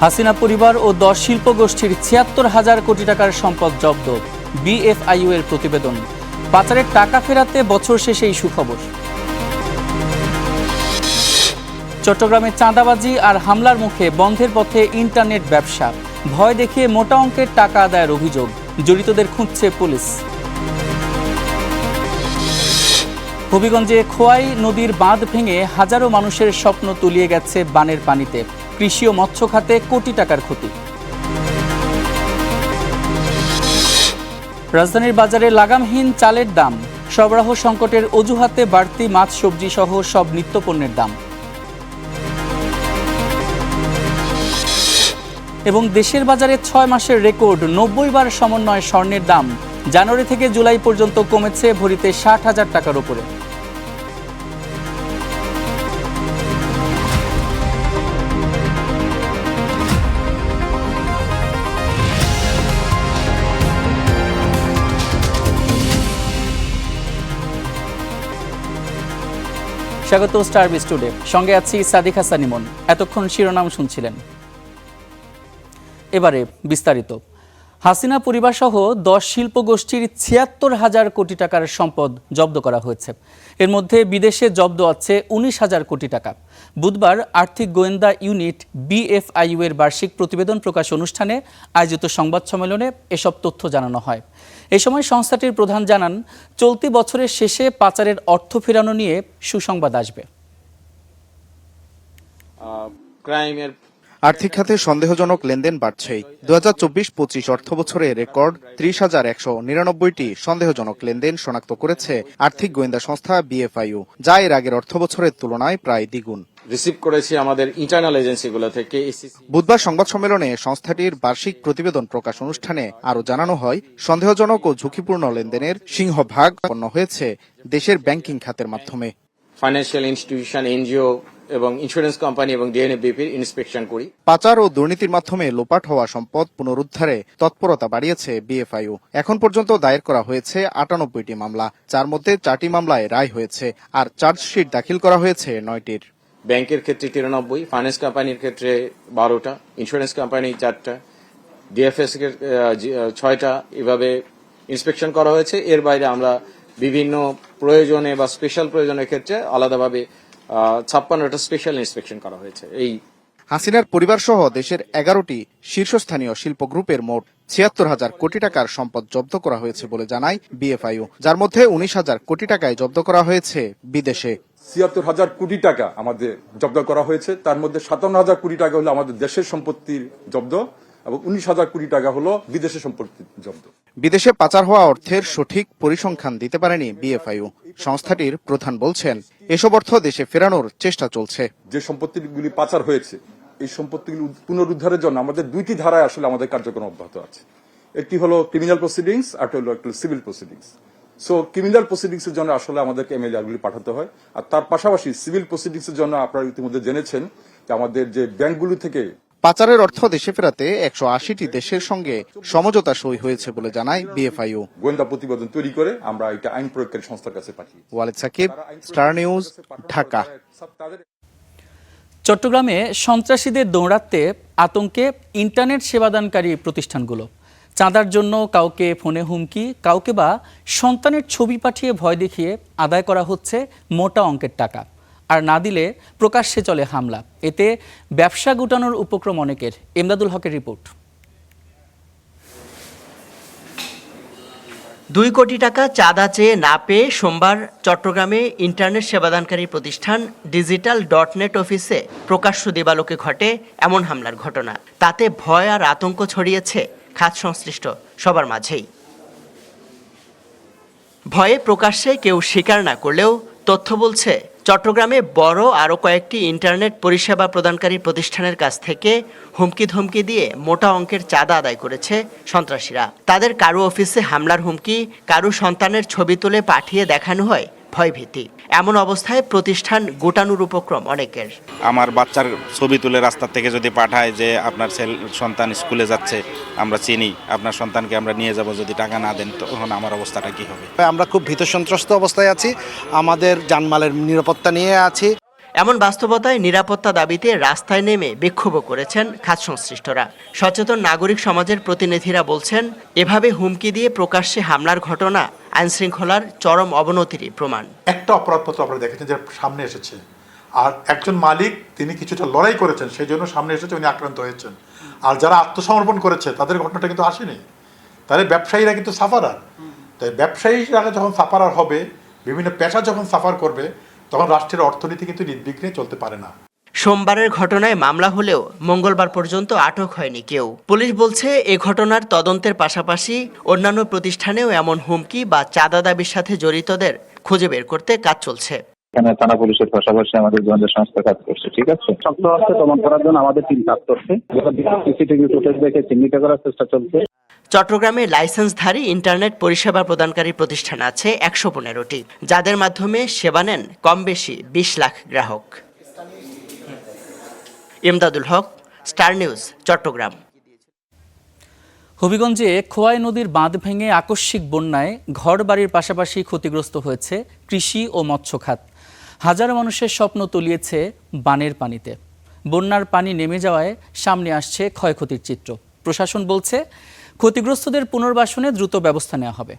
হাসিনা পরিবার ও 10 শিল্পগোষ্ঠীর ৭৬,০০০ কোটি টাকার সম্পদ জব্দ, বিএফআইইউ এর প্রতিবেদন। পাচারের টাকা ফেরাতে বছর শেষে এই সুখবর। চট্টগ্রামে চাঁদাবাজি আর হামলার মুখে বন্ধের পথে ইন্টারনেট ব্যবসা। ভয় দেখিয়ে মোটা অঙ্কের টাকা আদায়ের অভিযোগ, জড়িতদের খুঁজছে পুলিশ। হবিগঞ্জে খোয়াই নদীর বাঁধ ভেঙে হাজারো মানুষের স্বপ্ন তলিয়ে গেছে বানের পানিতে। কৃষি ও মৎস্য খাতে কোটি টাকার ক্ষতি। রাজধানীর বাজারে লাগামহীন চালের দাম, সরবরাহ সংকটের অজুহাতে বাড়তি মাছ সবজি সহ সব নিত্যপণ্যের দাম। এবং দেশের বাজারে 6 মাসের রেকর্ড 90 বার সমন্বয় স্বর্ণের দাম। জানুয়ারি থেকে জুলাই পর্যন্ত কমেছে ভরিতে 60,000 টাকার উপরে। স্বাগত স্টার বিজ টুডে, সঙ্গে আছি সাদিক হাসান ইমন। এতক্ষণ শিরোনাম শুনছিলেন, এবারে বিস্তারিত। হাসিনা পরিবার সহ 10 শিল্পগোষ্ঠীর ৭৬,০০০ কোটি টাকার সম্পদ জব্দ করা হয়েছে। এর মধ্যে বিদেশে জব্দ আছে 19,000 কোটি টাকা। বুধবার আর্থিক গোয়েন্দা ইউনিট বিএফআইইউ এর বার্ষিক প্রতিবেদন প্রকাশ অনুষ্ঠানে আয়োজিত সংবাদ সম্মেলনে এসব তথ্য জানানো হয়। এই সময় সংস্থাটির প্রধান জানান, চলতি বছরের শেষে পাচারের অর্থ ফেরানো নিয়ে সুসংবাদ আসবে। আর্থিক খাতে সন্দেহজনক লেনদেন বাড়ছেই। 2024-25 অর্থ বছরে রেকর্ড 30,199টি সন্দেহজনক লেনদেন শনাক্ত করেছে আর্থিক গোয়েন্দা সংস্থা বিএফআইইউ, যা এর আগের অর্থ বছরের তুলনায় প্রায় দ্বিগুণ। রিসিভ করেছি আমাদের ইন্টারনাল এজেন্সিগুলো থেকে। বুধবার সংবাদ সম্মেলনে সংস্থাটির বার্ষিক প্রতিবেদন প্রকাশ অনুষ্ঠানে আরও জানানো হয়, সন্দেহজনক ও ঝুঁকিপূর্ণ লেনদেনের সিংহভাগ সম্পন্ন হয়েছে দেশের ব্যাংকিং খাতের মাধ্যমে। ফাইন্যান্সিয়াল ইনস্টিটিউশন, এনজিও এবং ইন্স্যুরেন্স কোম্পানি এবং ডিএনএবিপির ইন্সপেকশন করি। পাচার ও দুর্নীতির মাধ্যমে লোপাট হওয়া সম্পদ পুনরুদ্ধারে তৎপরতা বাড়িয়েছে বিএফআইইউ। এখন পর্যন্ত দায়ের করা হয়েছে 98টি মামলা, যার মধ্যে 4টি মামলায় রায় হয়েছে আর চার্জশিট দাখিল করা হয়েছে 9টির। ব্যাংকের ক্ষেত্রে 93, ফাইন্যান্স কোম্পানির ক্ষেত্রে 12টা, ইন্স্যুরেন্স কোম্পানি 4টা, ডিএফএস 6টা, এভাবে ইন্সপেকশন করা হয়েছে। এর বাইরে আমরা বিভিন্ন প্রয়োজনে বা স্পেশাল প্রয়োজনের ক্ষেত্রে আলাদাভাবে 56টা স্পেশাল ইন্সপেকশন করা হয়েছে। এই হাসিনার পরিবার সহ দেশের 11টি শীর্ষস্থানীয় শিল্প গ্রুপের মোট ৭৬,০০০ কোটি টাকার সম্পদ জব্দ করা হয়েছে বলে জানায় বিএফআইইউ, যার মধ্যে 19,000 কোটি টাকায় জব্দ করা হয়েছে বিদেশে। ৭৬,০০০ কোটি টাকা আমাদের জব্দ করা হয়েছে, তার মধ্যে ৫৭,০০০ কোটি টাকা হলো আমাদের দেশের সম্পত্তির জব্দ এবং 19,000 কোটি টাকা হলো বিদেশের সম্পত্তির জব্দ। বিদেশে পাচার হওয়া অর্থের সঠিক পরিসংখ্যান দিতে পারেনি বিএফআইইউ। সংস্থাটির প্রধান বলছেন, এসব অর্থ দেশে ফেরানোর চেষ্টা চলছে। যে সম্পত্তিগুলি পাচার হয়েছে, এই সম্পত্তিগুলি পুনরুদ্ধারের জন্য আমাদের 2টি ধারায় আসলে আমাদের কার্যক্রম অব্যাহত আছে। একটি হলো ক্রিমিনাল প্রসিডিংস, আর হলো একটি civil proceedings. So criminal proceedings এর জন্য আসলে আমাদেরকে এমএলআরগুলি পাঠাতে হয়, আর তার পাশাপাশি সিভিল প্রসিডিংস এর জন্য আপনারা ইতিমধ্যে জেনেছেন যে আমাদের যে ব্যাংকগুলো থেকে পাচারের অর্থ দেশে ফেরাতে 180টি দেশের সঙ্গে সমঝোতা সই হয়েছে বলে জানায় বিএফআইইউ। গোয়েন্দা প্রতিবেদন তৈরি করে আমরা এটা আইন প্রয়োগকারী সংস্থার কাছে পাঠিয়ে। Walid Sakib, star news, Dhaka. চট্টগ্রামে সন্ত্রাসীদের দৌরাত্মে আতঙ্কে ইন্টারনেট সেবাদানকারী প্রতিষ্ঠানগুলো। চাঁদার জন্য কাউকে ফোনে হুমকি, কাউকে বা সন্তানের ছবি পাঠিয়ে ভয় দেখিয়ে আদায় করা হচ্ছে মোটা অঙ্কের টাকা। আর না দিলে প্রকাশ্যে চলে হামলা। এতে ব্যবসা গুটানোর উপক্রম অনেকের। এমদাদুল হকের রিপোর্ট। 2 কোটি টাকা চাঁদা চেয়ে না পেয়ে সোমবার চট্টগ্রামে ইন্টারনেট সেবাদানকারী প্রতিষ্ঠান digital.net অফিসে প্রকাশ্য দিবালোকে ঘটে এমন হামলার ঘটনা। তাতে ভয় আর আতঙ্ক ছড়িয়েছে খাত সংশ্লিষ্ট সবার মাঝেই। ভয়ে প্রকাশ্যে কেউ স্বীকার না করলেও তথ্য বলছে, চট্টগ্রামে বড় আরও কয়েকটি ইন্টারনেট পরিষেবা প্রদানকারী প্রতিষ্ঠানের কাছ থেকে হুমকি ধমকি দিয়ে মোটা অঙ্কের চাঁদা আদায় করেছে সন্ত্রাসীরা। তাদের কারো অফিসে হামলার হুমকি, কারো সন্তানের ছবি তুলে পাঠিয়ে দেখানো হয় ভয়ভীতি। এমন অবস্থায় প্রতিষ্ঠান গোটানোর উপক্রম অনেকের। আমার বাচ্চার ছবি তুলে রাস্তা থেকে যদি পাঠায় যে আপনার সন্তান স্কুলে যাচ্ছে, আমরা চিনি, আপনার সন্তানকে আমরা নিয়ে যাব, যদি টাকা না দেন তখন আমার অবস্থাটা কি হবে? আমরা খুব ভীত সন্ত্রস্ত অবস্থায় আছি, আমাদের জানমালের নিরাপত্তা নিয়ে আছি। এমন বাস্তবতায় নিরাপত্তা দাবিতে রাস্তায় নেমে বিক্ষোভও করেছেন খাত সংশ্লিষ্টরা। সচেতন নাগরিক সমাজের প্রতিনিধিরা বলছেন, এভাবে হুমকি দিয়ে প্রকাশ্যে হামলার ঘটনা আইনশৃঙ্খলার চরম অবনতিরই প্রমাণ। একটা অপরাধপত্র আপনারা দেখেছেন যে সামনে এসেছে, আর একজন মালিক তিনি কিছুটা লড়াই করেছেন, সেই জন্য সামনে এসেছে, উনি আক্রান্ত হয়েছেন। আর যারা আত্মসমর্পণ করেছে তাদের ঘটনাটা কিন্তু আসেনি। তাহলে ব্যবসায়ীরা কিন্তু সাফারার। তাই ব্যবসায়ীরা যখন সাফারার হবে, বিভিন্ন পেশা যখন সাফার করবে, তখন রাষ্ট্রের অর্থনীতি কিন্তু নির্বিঘ্নে চলতে পারে না। সোমবারের ঘটনায় মামলা হলেও মঙ্গলবার পর্যন্ত আটক হয়নি কেউ। পুলিশ বলছে, এ ঘটনার তদন্তের পাশাপাশি অন্যান্য প্রতিষ্ঠানেও এমন হুমকি বা চাঁদা দাবির সাথে জড়িতদের খুঁজে বের করতে কাজ চলছে। এখানে থানা পুলিশের পাশাপাশি আমাদের গোয়েন্দা সংস্থা কাজ করছে। ঠিক আছে, শক্ত হচ্ছে দমন করার জন্য আমাদের টিম কাজ করছে। সিসিটিভি ফুটেজ দেখে চিহ্নিত করার চেষ্টা চলছে। চট্টগ্রামে লাইসেন্সধারী ইন্টারনেট পরিষেবা প্রদানকারী প্রতিষ্ঠান আছে ১১৫টি, যাদের মাধ্যমে সেবা নেন কম বেশি ২০ লাখ গ্রাহক। ইমদাদুল হক, স্টার নিউজ, চট্টগ্রাম। হবিগঞ্জে খোয়াই নদীর বাঁধ ভেঙে আকস্মিক বন্যায় ঘরবাড়ির পাশাপাশি ক্ষতিগ্রস্ত হয়েছে কৃষি ও মৎস্য খাত। হাজারো মানুষের স্বপ্ন তলিয়েছে বানের পানিতে। বন্যার পানি নেমে যাওয়ায় সামনে আসছে ক্ষয়ক্ষতির চিত্র। প্রশাসন বলছে, ক্ষতিগ্রস্তদের পুনর্বাসনে দ্রুত ব্যবস্থা নেওয়া হবে।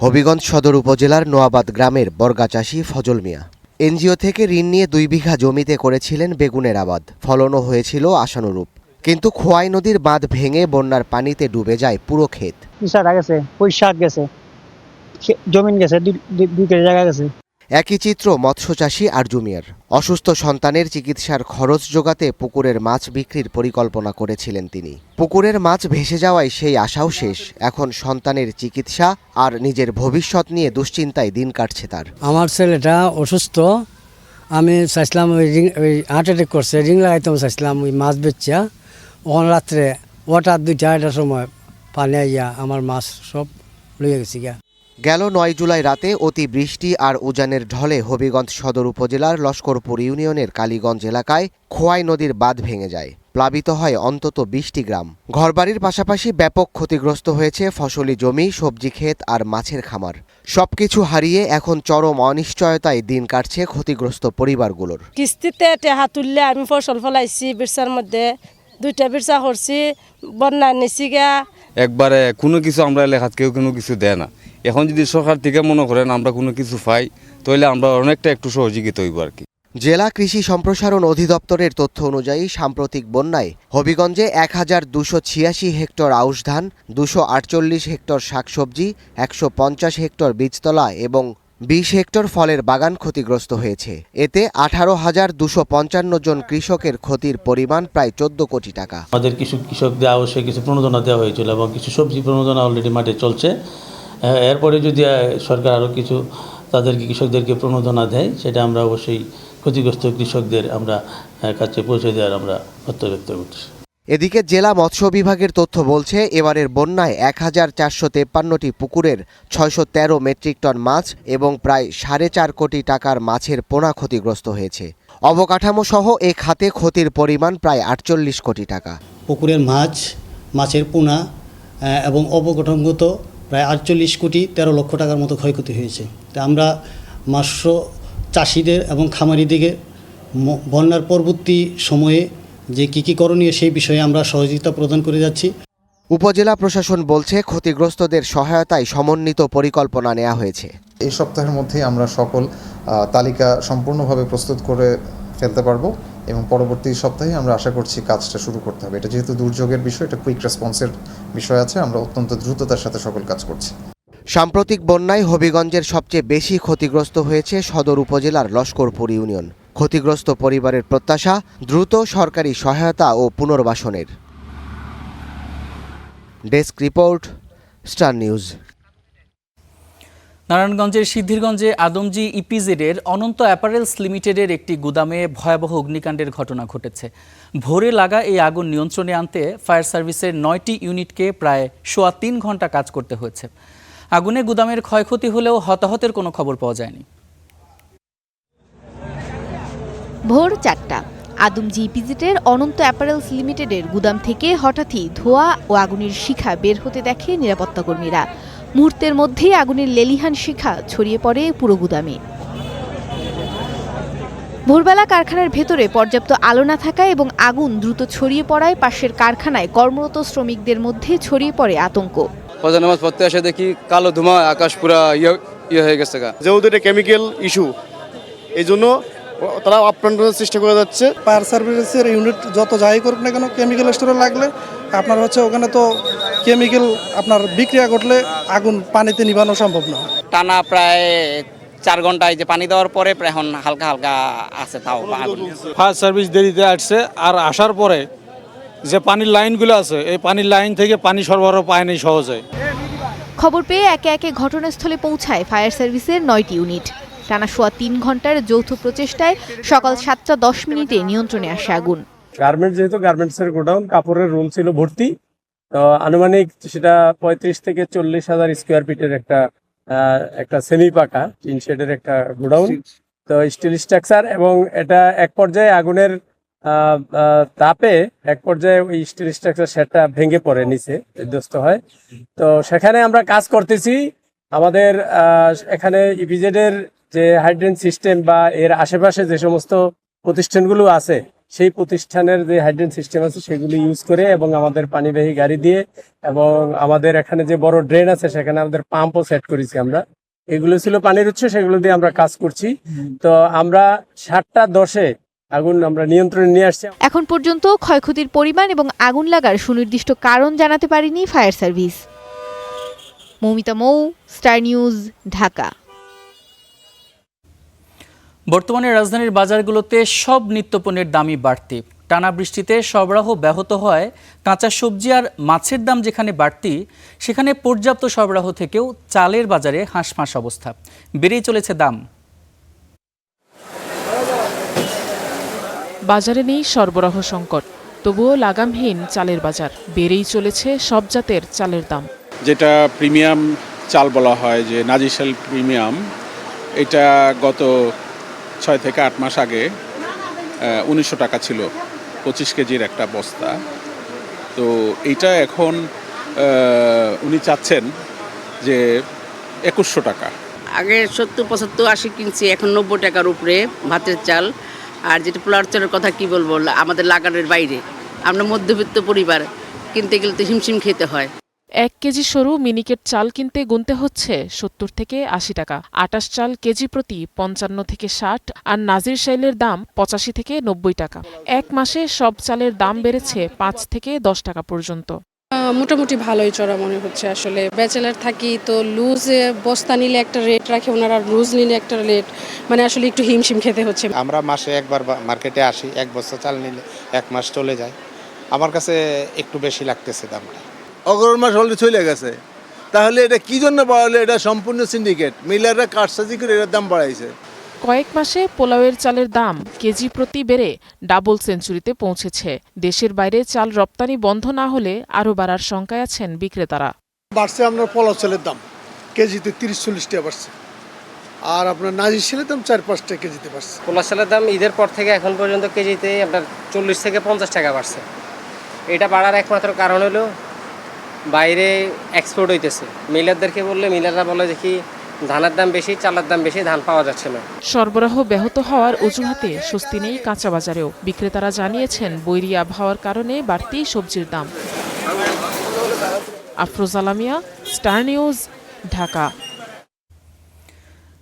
হবিগঞ্জ সদর উপজেলার নোয়াবাদ গ্রামের বর্গা চাষী ফজল মিয়া এনজিও থেকে ঋণ নিয়ে ২ বিঘা জমিতে করেছিলেন বেগুনের আবাদ। ফলনও হয়েছিল আশানুরূপ, কিন্তু খোয়াই নদীর বাঁধ ভেঙে বন্যার পানিতে ডুবে যায় পুরো ক্ষেত। গেছে, পুঁইশাক গেছে, জমিন গেছে, ২ জায়গা গেছে। একই চিত্র মৎস্য চাষী আরজু মিয়ার। অসুস্থ সন্তানের চিকিৎসার খরচ জোগাতে পুকুরের মাছ বিক্রির পরিকল্পনা করেছিলেন তিনি। পুকুরের মাছ ভেসে যাওয়ায় সেই আশাও শেষ। এখন সন্তানের চিকিৎসা আর নিজের ভবিষ্যৎ নিয়ে দুশ্চিন্তায় দিন কাটছে তার। আমার ছেলেটা অসুস্থ, আমি চাইছিলাম ওই হার্ট অ্যাটাক করছে, রিং লাগাইতাম চাইছিলাম ওই মাছ বেচা। ওখান রাত্রে ওটা ২টা সময় পানি আইয়া আমার মাছ সব লইয়া গেছি গা। গেল ৯ জুলাই রাতে অতি বৃষ্টি আর উজানের ঢলে হবিগঞ্জ সদর উপজেলার লস্করপুর ইউনিয়নের কালীগঞ্জ এলাকায় খোয়াই নদীর বাঁধ ভেঙে যায়। প্লাবিত হয় অন্তত ২০টি গ্রাম। ঘরবাড়ির পাশাপাশি ব্যাপক ক্ষতিগ্রস্ত হয়েছে ফসলি জমি, সবজি ক্ষেত আর মাছের খামার। সবকিছু হারিয়ে এখন চরম অনিশ্চয়তায় দিন কাটছে ক্ষতিগ্রস্ত পরিবারগুলোর। কিস্তিতে টেহা তুললে আমি ফসল ফলাইছি, বিরসার মধ্যে 2টা বিরসা করছি, বন্যা নিছি গা। একবারে কোনো কিছু আমরা এলাকাত কেউ কোনো কিছু দেয় না। এখন যদি সরকার থেকে মনে করেন আমরা কোনো কিছু পাই, তাহলে আমরা অনেকটা একটু সহযোগিতা হইব আর কি। জেলা কৃষি সম্প্রসারণ অধিদপ্তরের তথ্য অনুযায়ী সাম্প্রতিক বন্যায় হবিগঞ্জে ১,২৮৬ হেক্টর আউশ ধান, ২৪৮ হেক্টর শাকসবজি, ১৫০ হেক্টর বীজতলা এবং ২০ হেক্টর ফলের বাগান ক্ষতিগ্রস্ত হয়েছে। এতে ১৮,২৫৫ জন কৃষকের ক্ষতির পরিমাণ প্রায় ১৪ কোটি টাকা। আমাদের কৃষকদের অবশ্যই কিছু প্রণোদনা দেওয়া হয়েছিল এবং কিছু সবজি প্রণোদনা অলরেডি মাঠে চলছে। এরপরে যদি সরকার আরও কিছু তাদেরকে কৃষকদেরকে প্রণোদনা দেয়, সেটা আমরা অবশ্যই ক্ষতিগ্রস্ত কৃষকদের আমরা কাছে পৌঁছে দেওয়ার আমরা প্রত্যয় ব্যক্ত করছি। এদিকে জেলা মৎস্য বিভাগের তথ্য বলছে, এবারের বন্যায় ১,৪৫৩টি পুকুরের ৬১৩ মেট্রিক টন মাছ এবং প্রায় ৪.৫ কোটি টাকার মাছের পোনা ক্ষতিগ্রস্ত হয়েছে। অবকাঠামো সহ এ খাতে ক্ষতির পরিমাণ প্রায় ৪৮ কোটি টাকা। পুকুরের মাছ, মাছের পোনা এবং অবকাঠামোগত প্রায় ৪৮ কোটি ১৩ লক্ষ টাকার মতো ক্ষয়ক্ষতি হয়েছে। তা আমরা মৎস্য চাষিদের এবং খামারিদিকে বন্যার পরবর্তী সময়ে যে কী করণীয় সেই বিষয়ে আমরা সহযোগিতা প্রদান করে যাচ্ছি। উপজেলা প্রশাসন বলছে, ক্ষতিগ্রস্তদের সহায়তায় সমন্বিত পরিকল্পনা নেওয়া হয়েছে। এই সপ্তাহের মধ্যেই আমরা সকল তালিকা সম্পূর্ণভাবে প্রস্তুত করে ফেলতে পারবো এবং পরবর্তী সপ্তাহে আমরা আশা করছি কাজটা শুরু করতে হবে। এটা যেহেতু দুর্যোগের বিষয়, এটা কুইক রেসপন্সের বিষয় আছে, আমরা অত্যন্ত দ্রুততার সাথে সকল কাজ করছি। সাম্প্রতিক বন্যায় হবিগঞ্জের সবচেয়ে বেশি ক্ষতিগ্রস্ত হয়েছে সদর উপজেলার লস্করপুর ইউনিয়ন। ক্ষতিগ্রস্ত পরিবারের প্রত্যাশা দ্রুত সরকারি সহায়তা ও পুনর্বাসনের। Desk report, star news. নারায়ণগঞ্জের সিদ্ধিরগঞ্জে আদমজি ইপিজেডের অনন্ত অ্যাপারেলস লিমিটেডের একটি গুদামে ভয়াবহ অগ্নিকাণ্ডের ঘটনা ঘটেছে। ভোরে লাগা এই আগুন নিয়ন্ত্রণে আনতে ফায়ার সার্ভিসের ৯টি ইউনিটকে প্রায় ৩.৫ ঘন্টা কাজ করতে হয়েছে। আগুনে গুদামের ক্ষয়ক্ষতি হলেও হতাহতের কোনো খবর পাওয়া যায়নি। ভোর ৪টা, আদমজি ইপিজেডের অনন্ত অ্যাপারেলস লিমিটেডের গুদাম থেকে হঠাৎই ধোঁয়া ও আগুনের শিখা বের হতে দেখে নিরাপত্তা কর্মীরা। মুহূর্তের মধ্যেই আগুনের লেলিহান শিখা ছড়িয়ে পড়ে পুরো গুদামে। ভোরবেলা কারখানার ভেতরে পর্যাপ্ত আলো না থাকায় এবং আগুন দ্রুত ছড়িয়ে পড়ায় পাশের কারখানায় কর্মরত শ্রমিকদের মধ্যে ছড়িয়ে পড়ে আতঙ্ক। ফজর নামাজ পড়তে এসে দেখি কালো ধোঁয়া, আকাশ পুরা ইয়ে হয়ে গেছে। যেহেতু এটা কেমিক্যাল ইস্যু, এই জন্য তারা আপ্রাণ চেষ্টা করে যাচ্ছে। ফায়ার সার্ভিসের ইউনিট যত যাই করুক না কেন, কেমিক্যাল স্টোরে লাগলে আপনার হচ্ছে ওখানে তো কেমিক্যাল আপনার বিক্রিয়া ঘটলে আগুন পানিতে নিভানো সম্ভব না। টানা প্রায় 4 ঘন্টায় যে পানি দেওয়ার পরে প্রায় এখন হালকা হালকা আছে তাও আগুন। ফায়ার সার্ভিস দেরিতে আসছে, আর আসার পরে যে পানির লাইনগুলো আছে এই পানির লাইন থেকে পানি সরবরাহ পায়নি সহজে। খবর পেয়ে একে একে ঘটনাস্থলে পৌঁছায় ফায়ার সার্ভিসের 9টি ইউনিট। টানা সোয়া 3 ঘন্টার যৌথ প্রচেষ্টায় সকাল 7:10 নিয়ন্ত্রণে আসে আগুন। গার্মেন্টস, যেহেতু গার্মেন্টসের গোডাউন, কাপড়ের রুম ছিল ভর্তি, তো আনুমানিক সেটা 35 থেকে 40,000 স্কোয়ার ফিটের একটা সেমি পাকা টিন শেডের একটা গোডাউন, তো স্টিল স্ট্রাকচার। এবং এটা এক পর্যায়ে আগুনের তাপে এক পর্যায়ে ওই স্টিল স্ট্রাকচার সেটটা ভেঙে পড়ে নিচে বিধ্বস্ত হয়। তো সেখানে আমরা কাজ করতেছি। আমাদের এখানে ইপিজেড এর যে হাইড্রেন্ট সিস্টেম বা এর আশেপাশে যে সমস্ত প্রতিষ্ঠানগুলো আছে সেই প্রতিষ্ঠানের যে হাইড্রেন্ট সিস্টেম আছে সেগুলো ইউজ করে এবং আমাদের পানিবাহী গাড়ি দিয়ে এবং আমাদের এখানে যে বড় ড্রেন আছে সেখানে আমাদের পাম্পও সেট করেছি আমরা। এগুলো ছিল পানির উৎস, সেগুলো দিয়ে আমরা কাজ করছি। তো আমরা 7:10 আগুন আমরা নিয়ন্ত্রণে নিয়ে আসছি। এখন পর্যন্ত ক্ষয়ক্ষতির পরিমাণ এবং আগুন লাগার সুনির্দিষ্ট কারণ জানাতে পারেনি ফায়ার সার্ভিস। মৌমিতা মৌ, স্টার নিউজ, ঢাকা। বর্তমানে রাজধানীর বাজারগুলোতে সব নিত্যপণ্যের দামই বাড়তি। টানা বৃষ্টিতে সরবরাহ ব্যাহত হয় কাঁচা সবজি আর মাছের দাম যেখানে বাড়তি, সেখানে পর্যাপ্ত সরবরাহ থেকেও চালের বাজারে হাঁসফাঁস অবস্থা। বেড়েই চলেছে দাম। বাজারে নেই সরবরাহ সংকট, তবুও লাগামহীন চালের বাজার। বেড়েই চলেছে সব জাতের চালের দাম। যেটা প্রিমিয়াম চাল বলা হয়, যে নাজিশাল প্রিমিয়াম, এটা গত 6 থেকে 8 মাস আগে 1900 টাকা ছিল 25 কেজির একটা বস্তা। তো এইটা এখন উনি চাচ্ছেন যে 2100 টাকা। আগে 70, 75, 80 কিনছি, এখন 90 টাকার উপরে ভাতের চাল। আর যেটা পোলার চালের কথা কি বলবো, আমাদের লাগানোর বাইরে। আমরা মধ্যবিত্ত পরিবার, কিনতে গেলে তো হিমশিম খেতে হয়। 1 কেজি সরু মিনিকেট চাল কিনতে গুনতে হচ্ছে 70 থেকে 80 টাকা। আটাশ চাল কেজি প্রতি 55 থেকে 60, আর নাজির শাইলের দাম 85 থেকে 90 টাকা। 1 মাসে সব চালের দাম বেড়েছে 5 থেকে 10 টাকা পর্যন্ত। মোটামুটি ভালোই চড়া মনে হচ্ছে। আসলে ব্যাচেলার থাকি তো লুজ বস্তা নিলে একটা রেট রাখে ওনারা, লুজ নিলে একটা রেট, মানে আসলে একটু হিমশিম খেতে হচ্ছে। আমরা মাসে একবার মার্কেটে আসি, 1 বস্তা চাল নিলে 1 মাস চলে যায়। আমার কাছে একটু বেশি লাগতেছে দামটা। অগ্রহণ মাস অলরেডি চলে গেছে, তাহলে এটা কি জন্য বাড়ালো? এটা সম্পূর্ণ সিন্ডিকেট, মিলাররা কারসাজি করে এটার দাম বাড়াইছে। কয়েক মাসে পোলাওয়ের চালের দাম কেজি প্রতি বেড়ে ডাবল সেঞ্চুরিতে পৌঁছেছে। দেশের বাইরে চাল রপ্তানি বন্ধ না হলে আরও বাড়ার শঙ্কায় আছেন বিক্রেতারা। বাড়ছে আপনার পোলাও চালের দাম কেজিতে 30-40 টাকা বাড়ছে, আর আপনার নাজির চালের দাম 4-5 টাকা কেজিতে বাড়ছে। পোলাও চালের দাম ঈদের পর থেকে এখন পর্যন্ত কেজিতে আপনার 40 থেকে 50 টাকা বাড়ছে। এটা বাড়ার একমাত্র কারণ হলো বাইরে এক্সপোর্ট হইতেছে। মিলারদেরকে বললে মিলাররা বলে দেখি ধানের দাম বেশি, চালের দাম বেশি, ধান পাওয়া যাচ্ছে না। সরবরাহ ব্যাহত হওয়ার অজুহাতে স্বস্তি নেই কাঁচা বাজারেও। বিক্রেতারা জানিয়েছেন বৈরী আবহাওয়ার কারণে বাড়তি সবজির দাম। Afroza Lamia, Star news, Dhaka.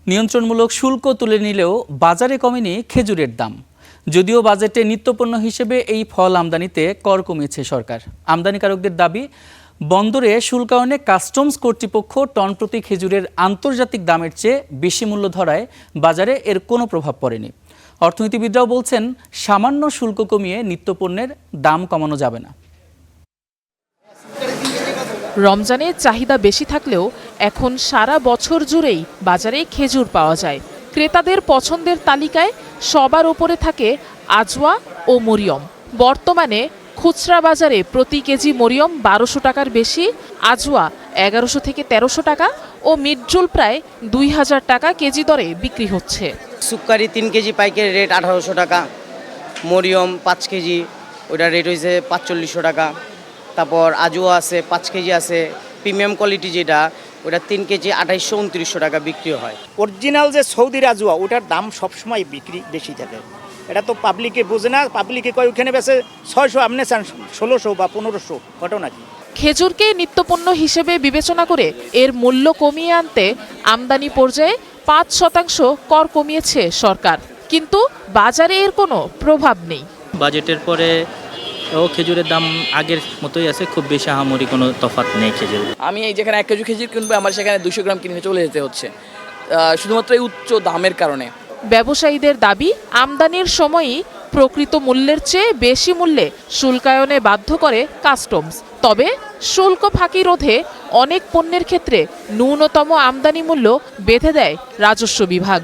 নিয়ন্ত্রণমূলক শুল্ক তুলে নিলেও বাজারে কমেনি খেজুরের দাম। যদিও বাজেটে নিত্যপণ্য হিসেবে এই ফল আমদানিতে কর কমিয়েছে সরকার। আমদানিকারকদের দাবি, বন্দরে শুল্কায়নে কাস্টমস কর্তৃপক্ষ টন প্রতি খেজুরের আন্তর্জাতিক দামের চেয়ে বেশি মূল্য ধরায় বাজারে এর কোনো প্রভাব পড়েনি। অর্থনীতিবিদরাও বলছেন, সামান্য শুল্ক কমিয়ে নিত্যপণ্যের দাম কমানো যাবে না। রমজানে চাহিদা বেশি থাকলেও এখন সারা বছর জুড়েই বাজারে খেজুর পাওয়া যায়। ক্রেতাদের পছন্দের তালিকায় সবার ওপরে থাকে আজওয়া ও মরিয়ম। বর্তমানে খুচরা বাজারে প্রতি কেজি মরিয়ম 1200 টাকার বেশি, আজওয়া 1100 থেকে 1300 টাকা ও মিটজুল প্রায় 2000 টাকা কেজি দরে বিক্রি হচ্ছে। সুক্কারি 3 কেজি পাইকারি রেট 1800 টাকা, মরিয়ম 5 কেজি ওটার রেট হয়েছে 4500 টাকা। তারপর আজওয়া আছে 5 কেজি আছে, প্রিমিয়াম কোয়ালিটি যেটা ওটা 3 কেজি 2800-2900 টাকা বিক্রি হয়। অরিজিনাল যে সৌদি রাজুয়া ওটার দাম সবসময় বিক্রি বেশি থাকে, এটা তো পাবলিকে বোঝে না, পাবলিকে কয় ওখানে বেছে 600, আপনি চান 1600 বা 1500, ঘটনা কি? খেজুরকে নিত্যপণ্য হিসেবে বিবেচনা করে এর মূল্য কমিয়ে আনতে আমদানি পর্যায়ে 5% কর কমিয়েছে সরকার, কিন্তু বাজারে এর কোনো প্রভাব নেই। বাজেটের পরে খেজুরের দাম আগের মতোই আছে, খুব বেশি আহামরি কোনো তফাৎ নেই খেজুর। আমি এই যেখানে 1 কেজি খেজুর কিনবো আমার সেখানে 200 গ্রাম কিনে চলে যেতে হচ্ছে, শুধুমাত্র এই উচ্চ দামের কারণে। ব্যবসায়ীদের দাবি, আমদানির সময়ই প্রকৃত মূল্যের চেয়ে বেশি মূল্যে শুল্কায়নে বাধ্য করে কাস্টমস। তবে শুল্ক ফাঁকি রোধে অনেক পণ্যের ক্ষেত্রে ন্যূনতম আমদানি মূল্য বেঁধে দেয় রাজস্ব বিভাগ।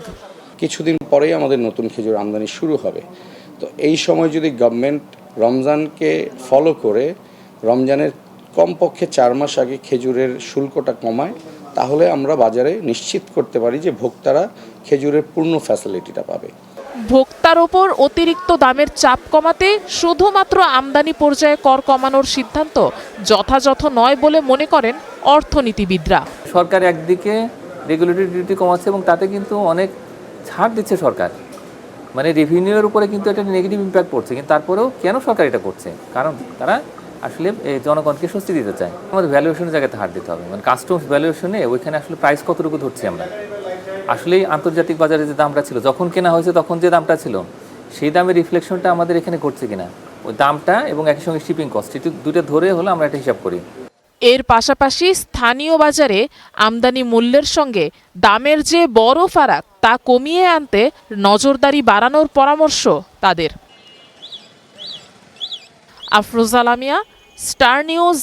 কিছুদিন পরেই আমাদের নতুন খেজুর আমদানি শুরু হবে, তো এই সময় যদি গভর্নমেন্ট রমজানকে ফলো করে রমজানের কমপক্ষে 4 মাস আগে খেজুরের শুল্কটা কমায়, তাহলে আমরা বাজারে নিশ্চিত করতে পারি যে ভোক্তারা খেজুরের পূর্ণ ফ্যাসিলিটিটা পাবে। ভোক্তার ওপর অতিরিক্ত দামের চাপ কমাতে শুধুমাত্র আমদানি পর্যায়ে কর কমানোর সিদ্ধান্ত যথাযথ নয় বলে মনে করেন অর্থনীতিবিদরা। সরকার একদিকে রেগুলেটরি ডিউটি কমাচ্ছে এবং তাতে কিন্তু অনেক ছাড় দিচ্ছে সরকার, মানে রেভিনিউয়ের উপরে কিন্তু একটা নেগেটিভ ইম্প্যাক্ট পড়ছে, কিন্তু তারপরেও কেন সরকার এটা করছে? কারণ তারা আসলে জনগণকে স্বস্তি দিতে চায়। আমাদের ভ্যালুয়েশনের জায়গায় হার দিতে হবে, মানে কাস্টমস ভ্যালুয়েশনে ওইখানে আসলে প্রাইস কতটুকু ধরছি আমরা। আসলে আন্তর্জাতিক বাজারে যে দামটা ছিল, যখন কেনা হয়েছে তখন যে দামটা ছিল, সেই দামের রিফ্লেকশনটা আমাদের এখানে ঘটছে কিনা, ওই দামটা এবং একই সঙ্গে শিপিং কস্ট, এটা দুটো ধরে হলো আমরা একটা হিসাব করি। এর পাশাপাশি স্থানীয় বাজারে আমদানি মূল্যের সঙ্গে দামের যে বড় ফারাক তা কমিয়ে আনতে নজরদারি বাড়ানোর পরামর্শ তাদের। Afroza Lamia, Star news,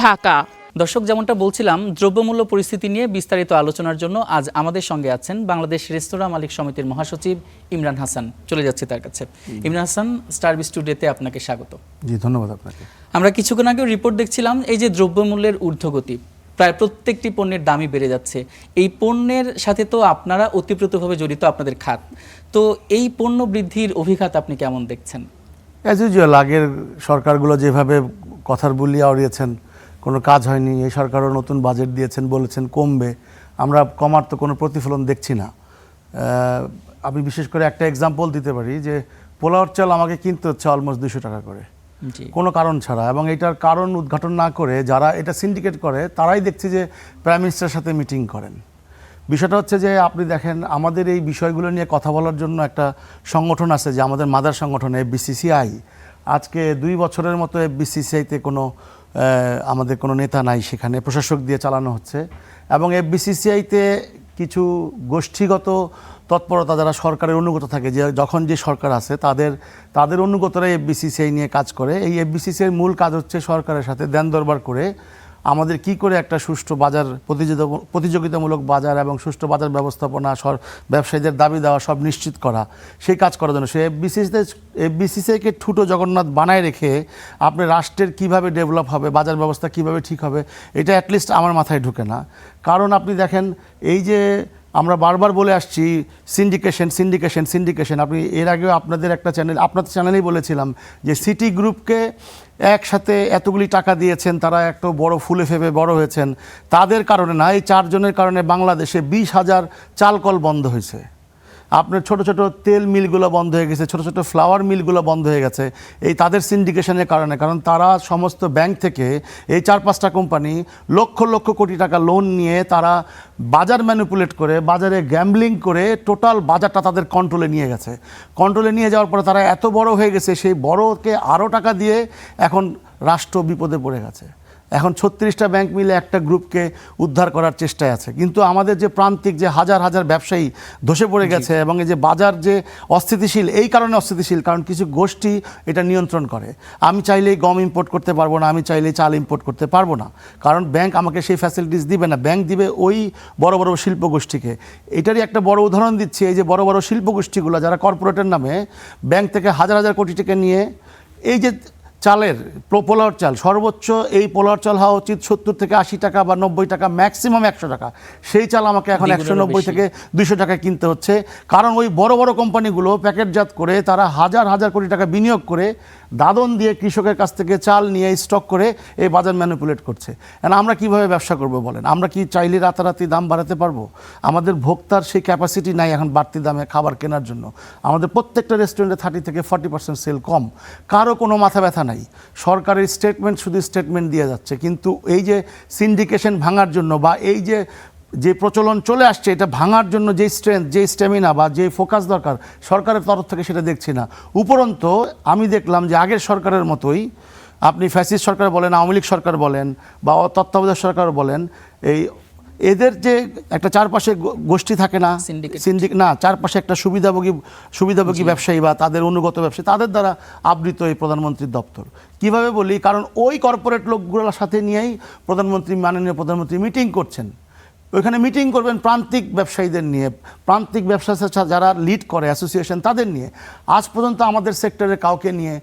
Dhaka. দর্শক, যেমনটা বলছিলাম, দ্রব্যমূল্য পরিস্থিতি নিয়ে বিস্তারিত আলোচনার জন্য আজ আমাদের সঙ্গে আছেন বাংলাদেশ রেস্তোরাঁ মালিক সমিতির মহাসচিব ইমরান হাসান। চলে যাচ্ছি তার কাছে। ইমরান হাসান, স্টার বি স্টুডিওতে আপনাকে স্বাগত। জি, ধন্যবাদ আপনাকে। আমরা কিছুক্ষণ আগেও রিপোর্ট দেখছিলাম, এই যে দ্রব্যমূল্যের ঊর্ধ্বগতি, প্রায় প্রত্যেকটি পণ্যের দামই বেড়ে যাচ্ছে। এই পণ্যের সাথে তো আপনারা ওতপ্রোতভাবে জড়িত, আপনাদের খাত। তো এই পণ্য বৃদ্ধির অভিঘাত আপনি কেমন দেখছেন? অ্যাজ ইউজুয়াল, আগের সরকারগুলো যেভাবে কথার বুলি আওড়িয়েছেন, কোনো কাজ হয়নি। এই সরকারও নতুন বাজেট দিয়েছেন, বলেছেন কমবে, আমরা কমার তো কোনো প্রতিফলন দেখছি না। আমি বিশেষ করে একটা এক্সাম্পল দিতে পারি যে পোলাওর চাল আমাকে কিনতে হচ্ছে অলমোস্ট 200 টাকা করে, কোনো কারণ ছাড়া। এবং এটার কারণ উদ্ঘাটন না করে যারা এটা সিন্ডিকেট করে তারাই দেখছি যে প্রাইম মিনিস্টারের সাথে মিটিং করেন। বিষয়টা হচ্ছে যে আপনি দেখেন, আমাদের এই বিষয়গুলো নিয়ে কথা বলার জন্য একটা সংগঠন আছে, যে আমাদের মাদার সংগঠন এফবিসিসিআই। আজকে 2 বছরের মতো এফবিসিসিআইতে কোনো আমাদের কোনো নেতা নাই, সেখানে প্রশাসক দিয়ে চালানো হচ্ছে। এবং এফবিসিসিআইতে কিছু গোষ্ঠীগত তৎপরতা, যারা সরকারের অনুগত থাকে, যে যখন যে সরকার আছে তাদের অনুগতরা এফবিসিসিআই নিয়ে কাজ করে। এই এফবিসিসিআইয়ের মূল কাজ হচ্ছে সরকারের সাথে দেন দরবার করে আমাদের কি করে একটা সুষ্ঠু বাজার, প্রতিযোগিতামূলক বাজার এবং সুষ্ঠু বাজার ব্যবস্থাপনা, ব্যবসায়ীদের দাবি দেওয়া সব নিশ্চিত করা, সেই কাজ করার জন্য সে এফবিসিসিআইকে ঠুটো জগন্নাথ বানায় রেখে আপনি রাষ্ট্রের কিভাবে ডেভেলপ হবে, বাজার ব্যবস্থা কিভাবে ঠিক হবে, এটা অ্যাটলিস্ট আমার মাথায় ঢুকে না। কারণ আপনি দেখেন, এই যে আমরা বারবার বলে আসছি সিন্ডিকেশন, আপনি এর আগেও আপনাদের চ্যানেলেই বলেছিলাম যে সিটি গ্রুপকে একসাথে এতগুলি টাকা দিয়েছেন, তারা একটা বড় ফুলে ফেপে বড় হয়েছেন। তাদের কারণে না, এই 4 জনের কারণে বাংলাদেশে 20,000 চালকল বন্ধ হয়েছে। আপনার ছোট ছোট তেল মিলগুলো বন্ধ হয়ে গেছে, ছোট ছোট ফ্লাওয়ার মিলগুলো বন্ধ হয়ে গেছে, এই তাদের সিন্ডিকেশনের কারণে। কারণ তারা সমস্ত ব্যাংক থেকে এই 4-5টা কোম্পানি লক্ষ লক্ষ কোটি টাকা লোন নিয়ে তারা বাজার ম্যানিপুলেট করে, বাজারে গ্যাম্বলিং করে টোটাল বাজারটা তাদের কন্ট্রোলে নিয়ে গেছে। কন্ট্রোলে নিয়ে যাওয়ার পরে তারা এত বড় হয়ে গেছে, সেই বড়কে আরও টাকা দিয়ে এখন রাষ্ট্র বিপদে পড়ে গেছে। এখন 36টা ব্যাংক মিলে একটা গ্রুপকে উদ্ধার করার চেষ্টায় আছে। কিন্তু আমাদের যে প্রান্তিক যে হাজার হাজার ব্যবসায়ী ধসে পড়ে গেছে, এবং এই যে বাজার যে অস্থিতিশীল, এই কারণে অস্থিতিশীল কারণ কিছু গোষ্ঠী এটা নিয়ন্ত্রণ করে। আমি চাইলেই গম ইম্পোর্ট করতে পারবো না, আমি চাইলেই চাল ইম্পোর্ট করতে পারবো না, কারণ ব্যাংক আমাকে সেই ফ্যাসিলিটিস দিবে না। ব্যাংক দিবে ওই বড় বড় শিল্পগোষ্ঠীকে। এটারই একটা বড় উদাহরণ দিচ্ছি, এই যে বড় বড় শিল্পগোষ্ঠীগুলো যারা কর্পোরেটের নামে ব্যাংক থেকে হাজার হাজার কোটি টাকা নিয়ে, এই যে চালের পোলাওর চাল, সর্বোচ্চ এই পোলাওর চাল হওয়া উচিত 70 থেকে 80 টাকা বা 90 টাকা, ম্যাক্সিমাম 100 টাকা। সেই চাল আমাকে এখন 190 থেকে 200 টাকায় কিনতে হচ্ছে, কারণ ওই বড় বড় কোম্পানিগুলো প্যাকেটজাত করে তারা হাজার হাজার কোটি টাকা বিনিয়োগ করে দাদন দিয়ে কৃষকের কাছ থেকে চাল নিয়ে স্টক করে এই বাজার ম্যানিপুলেট করছে। এখন আমরা কিভাবে ব্যবসা করব বলেন? আমরা কি চাইলে রাতারাতি দাম বাড়াতে পারবো? আমাদের ভোক্তার সেই ক্যাপাসিটি নাই এখন বাড়তি দামে খাবার কেনার জন্য। আমাদের প্রত্যেকটা রেস্টুরেন্টে 30 থেকে 40% সেল কম, কারো কোনো মাথা ব্যথা নাই। সরকারের স্টেটমেন্ট শুধু স্টেটমেন্ট দিয়ে যাচ্ছে, কিন্তু এই যে সিন্ডিকেশন ভাঙার জন্য বা এই যে প্রচলন চলে আসছে এটা ভাঙার জন্য যে স্ট্রেংথ, যে স্ট্যামিনা বা যে ফোকাস দরকার সরকারের তরফ থেকে সেটা দেখছি না। উপরন্তু আমি দেখলাম যে আগের সরকারের মতোই, আপনি ফ্যাসিস্ট সরকার বলেন, আওয়ামী লীগ সরকার বলেন বা তত্ত্বাবধায়ক সরকার বলেন, এদের যে একটা চারপাশে গোষ্ঠী থাকে না, চারপাশে একটা সুবিধাভোগী ব্যবসায়ী বা তাদের অনুগত ব্যবসায়ী, তাদের দ্বারা আবৃত এই প্রধানমন্ত্রীর দপ্তর। কিভাবে বলি? কারণ ওই কর্পোরেট লোকগুলোর সাথে নিয়েই মাননীয় প্রধানমন্ত্রী মিটিং করছেন। ওইখানে মিটিং করবেন প্রান্তিক ব্যবসায়ীদের নিয়ে, প্রান্তিক ব্যবসা যারা লিড করে অ্যাসোসিয়েশন তাদের নিয়ে। আজ পর্যন্ত আমাদের সেক্টরে কাউকে নিয়ে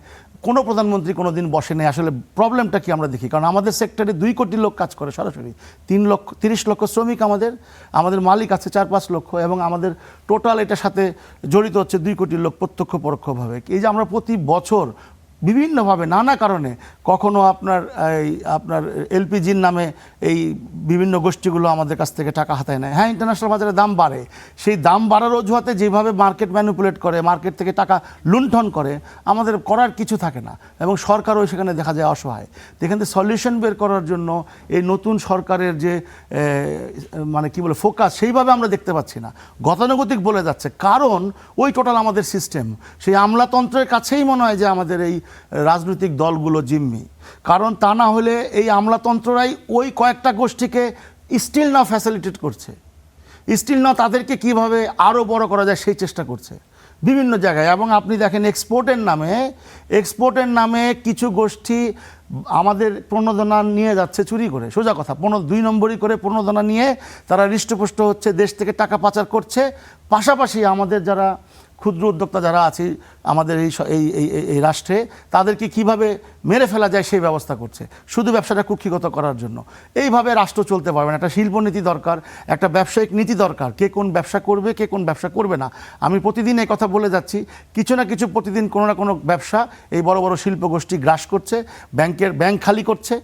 কোনো প্রধানমন্ত্রী কোনো দিন বসে নেই। আসলে প্রবলেমটা কি আমরা দেখি, কারণ আমাদের সেক্টরে 2 কোটি লোক কাজ করে সরাসরি, 30 লক্ষ শ্রমিক, আমাদের মালিক আছে 4-5 লক্ষ, এবং আমাদের টোটাল এটার সাথে জড়িত হচ্ছে 2 কোটি লোক প্রত্যক্ষ পরোক্ষভাবে। এই যে আমরা প্রতি বছর বিভিন্নভাবে নানা কারণে, কখনো আপনার এলপিজির নামে এই বিভিন্ন গোষ্ঠীগুলো আমাদের কাছ থেকে টাকা হাতায় নেয়। হ্যাঁ, ইন্টারন্যাশনাল বাজারে দাম বাড়ে, সেই দাম বাড়ার অজুহাতে যেভাবে মার্কেট ম্যানিপুলেট করে, মার্কেট থেকে টাকা লুণ্ঠন করে, আমাদের করার কিছু থাকে না, এবং সরকারও সেখানে দেখা যায় অসহায়। এখান থেকে সলিউশন বের করার জন্য এই নতুন সরকারের যে ফোকাস, সেইভাবে আমরা দেখতে পাচ্ছি না, গতানুগতিক বলে যাচ্ছে। কারণ ওই টোটাল আমাদের সিস্টেম সেই আমলাতন্ত্রের কাছেই মনে হয় যে আমাদের এই রাজনৈতিক দলগুলো জিম্মি। কারণ তা না হলে এই আমলাতন্ত্ররাই ওই কয়েকটা গোষ্ঠীকে স্টিল নাও ফ্যাসিলিটেট করছে, স্টিল নাও তাদেরকে কিভাবে আরও বড় করা যায় সেই চেষ্টা করছে বিভিন্ন জায়গায়। এবং আপনি দেখেন এক্সপোর্টের নামে কিছু গোষ্ঠী আমাদের প্রণোদনা নিয়ে যাচ্ছে চুরি করে, সোজা কথা, 2 নম্বরই করে প্রণোদনা নিয়ে তারা হৃষ্টপুষ্ট হচ্ছে, দেশ থেকে টাকা পাচার করছে। পাশাপাশি আমাদের যারা ক্ষুদ্র উদ্যোক্তা যারা আছে আমাদের এই রাষ্ট্রে, তাদেরকে কিভাবে মেরে ফেলা যায় সেই ব্যবস্থা করছে, শুধু ব্যবসাটা কুক্ষিগত করার জন্য। এইভাবে রাষ্ট্র চলতে পারবে না। একটা শিল্পনীতি দরকার, একটা ব্যবসায়িক নীতি দরকার, কে কোন ব্যবসা করবে, কে কোন ব্যবসা করবে না। আমি প্রতিদিন এই কথা বলে যাচ্ছি, কিছু না কিছু প্রতিদিন কোনো না কোনো ব্যবসা এই বড় বড় শিল্পগোষ্ঠী গ্রাস করছে, ব্যাংক খালি করছে,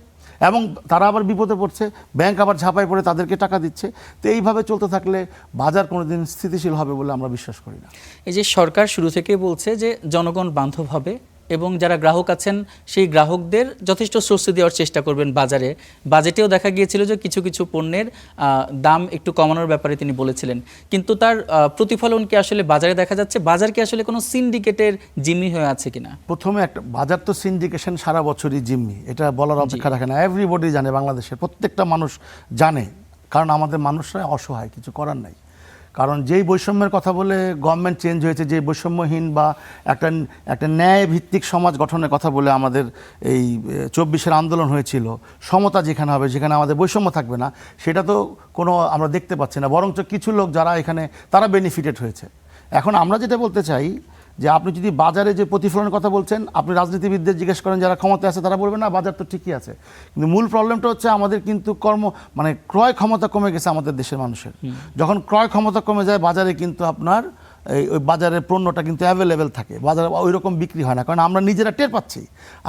এবং তারা আবার বিপদে পড়ছে, ব্যাংক আবার ঝাঁপায় পড়ে তাদেরকে টাকা দিচ্ছে। তো এইভাবে চলতে থাকলে বাজার কোনোদিন স্থিতিশীল হবে বলে আমরা বিশ্বাস করি না। এই যে সরকার শুরু থেকেই বলছে যে জনগণ বান্ধব হবে এবং যারা গ্রাহক আছেন সেই গ্রাহকদের যথেষ্ট স্বস্তি দেওয়ার চেষ্টা করবেন বাজেটেও দেখা গিয়েছিল যে কিছু কিছু পণ্যের দাম একটু কমানোর ব্যাপারে তিনি বলেছিলেন, কিন্তু তার প্রতিফলন কি আসলে বাজারে দেখা যাচ্ছে? বাজার কি আসলে কোনো সিন্ডিকেটের জিম্মি হয়ে আছে কিনা? প্রথমে একটা বাজার তো সিন্ডিকেশন সারা বছরই জিম্মি, এটা বলার অপেক্ষা রাখে না। এভরিবডি জানে, বাংলাদেশের প্রত্যেকটা মানুষ জানে, কারণ আমাদের মানুষরা অসহায়, কিছু করার নাই। কারণ যেই বৈষম্যের কথা বলে গভর্নমেন্ট চেঞ্জ হয়েছে, যে বৈষম্যহীন বা একটা ন্যায় ভিত্তিক সমাজ গঠনের কথা বলে আমাদের এই 24-এর আন্দোলন হয়েছিল, সমতা যেখানে হবে, যেখানে আমাদের বৈষম্য থাকবে না, সেটা তো কোনো আমরা দেখতে পাচ্ছি না। বরঞ্চ কিছু লোক যারা এখানে তারা বেনিফিটেড হয়েছে। এখন আমরা যেটা বলতে চাই যে আপনি যদি বাজারে যে প্রতিফলনের কথা বলছেন, আপনি রাজনীতিবিদদের জিজ্ঞেস করেন যারা ক্ষমতায় আছে, তারা বলবেন না বাজার তো ঠিকই আছে। কিন্তু মূল প্রবলেমটা হচ্ছে আমাদের কিন্তু ক্রয় ক্ষমতা কমে গেছে আমাদের দেশের মানুষের। যখন ক্রয় ক্ষমতা কমে যায়, বাজারে কিন্তু আপনার ওই বাজারের পণ্যটা কিন্তু অ্যাভেলেবেল থাকে, বাজারে ওই রকম বিক্রি হয় না, কারণ আমরা নিজেরা টের পাচ্ছি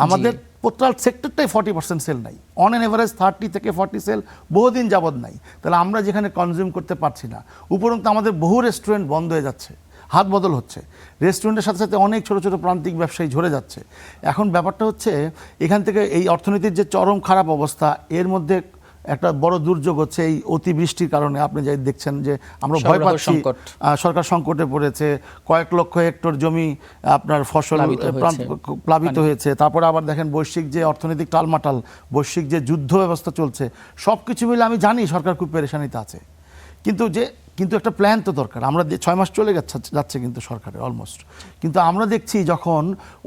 আমাদের টোটাল সেক্টরটাই 40% সেল নাই, অন অ্যান এভারেজ 30 থেকে 40 সেল বহুদিন যাবৎ নাই। তাহলে আমরা যেখানে কনজিউম করতে পারছি না, উপরন্তু আমাদের বহু রেস্টুরেন্ট বন্ধ হয়ে যাচ্ছে, হাত বদল হচ্ছে, রেস্টুরেন্টের সাথে সাথে অনেক ছোট ছোট প্রান্তিক ব্যবসায়ী ঝরে যাচ্ছে। এখন ব্যাপারটা হচ্ছে এখান থেকে এই অর্থনীতির যে চরম খারাপ অবস্থা, এর মধ্যে একটা বড় দুর্যোগ হচ্ছে এই অতিবৃষ্টির কারণে। আপনি যাই দেখছেন যে আমরা ভয় পাচ্ছি, সরকার সংকটে পড়েছে, কয়েক লক্ষ হেক্টর জমি আপনার ফসল প্লাবিত হয়েছে। তারপরে আবার দেখেন বৈশ্বিক যে অর্থনৈতিক টালমাটাল, বৈশ্বিক যে যুদ্ধ ব্যবস্থা চলছে, সব কিছু মিলে আমি জানি সরকার খুব পেরেশানিতে আছে, কিন্তু একটা প্ল্যান তো দরকার। আমরা 6 মাস চলে যাচ্ছে কিন্তু সরকারের অলমোস্ট, কিন্তু আমরা দেখছি যখন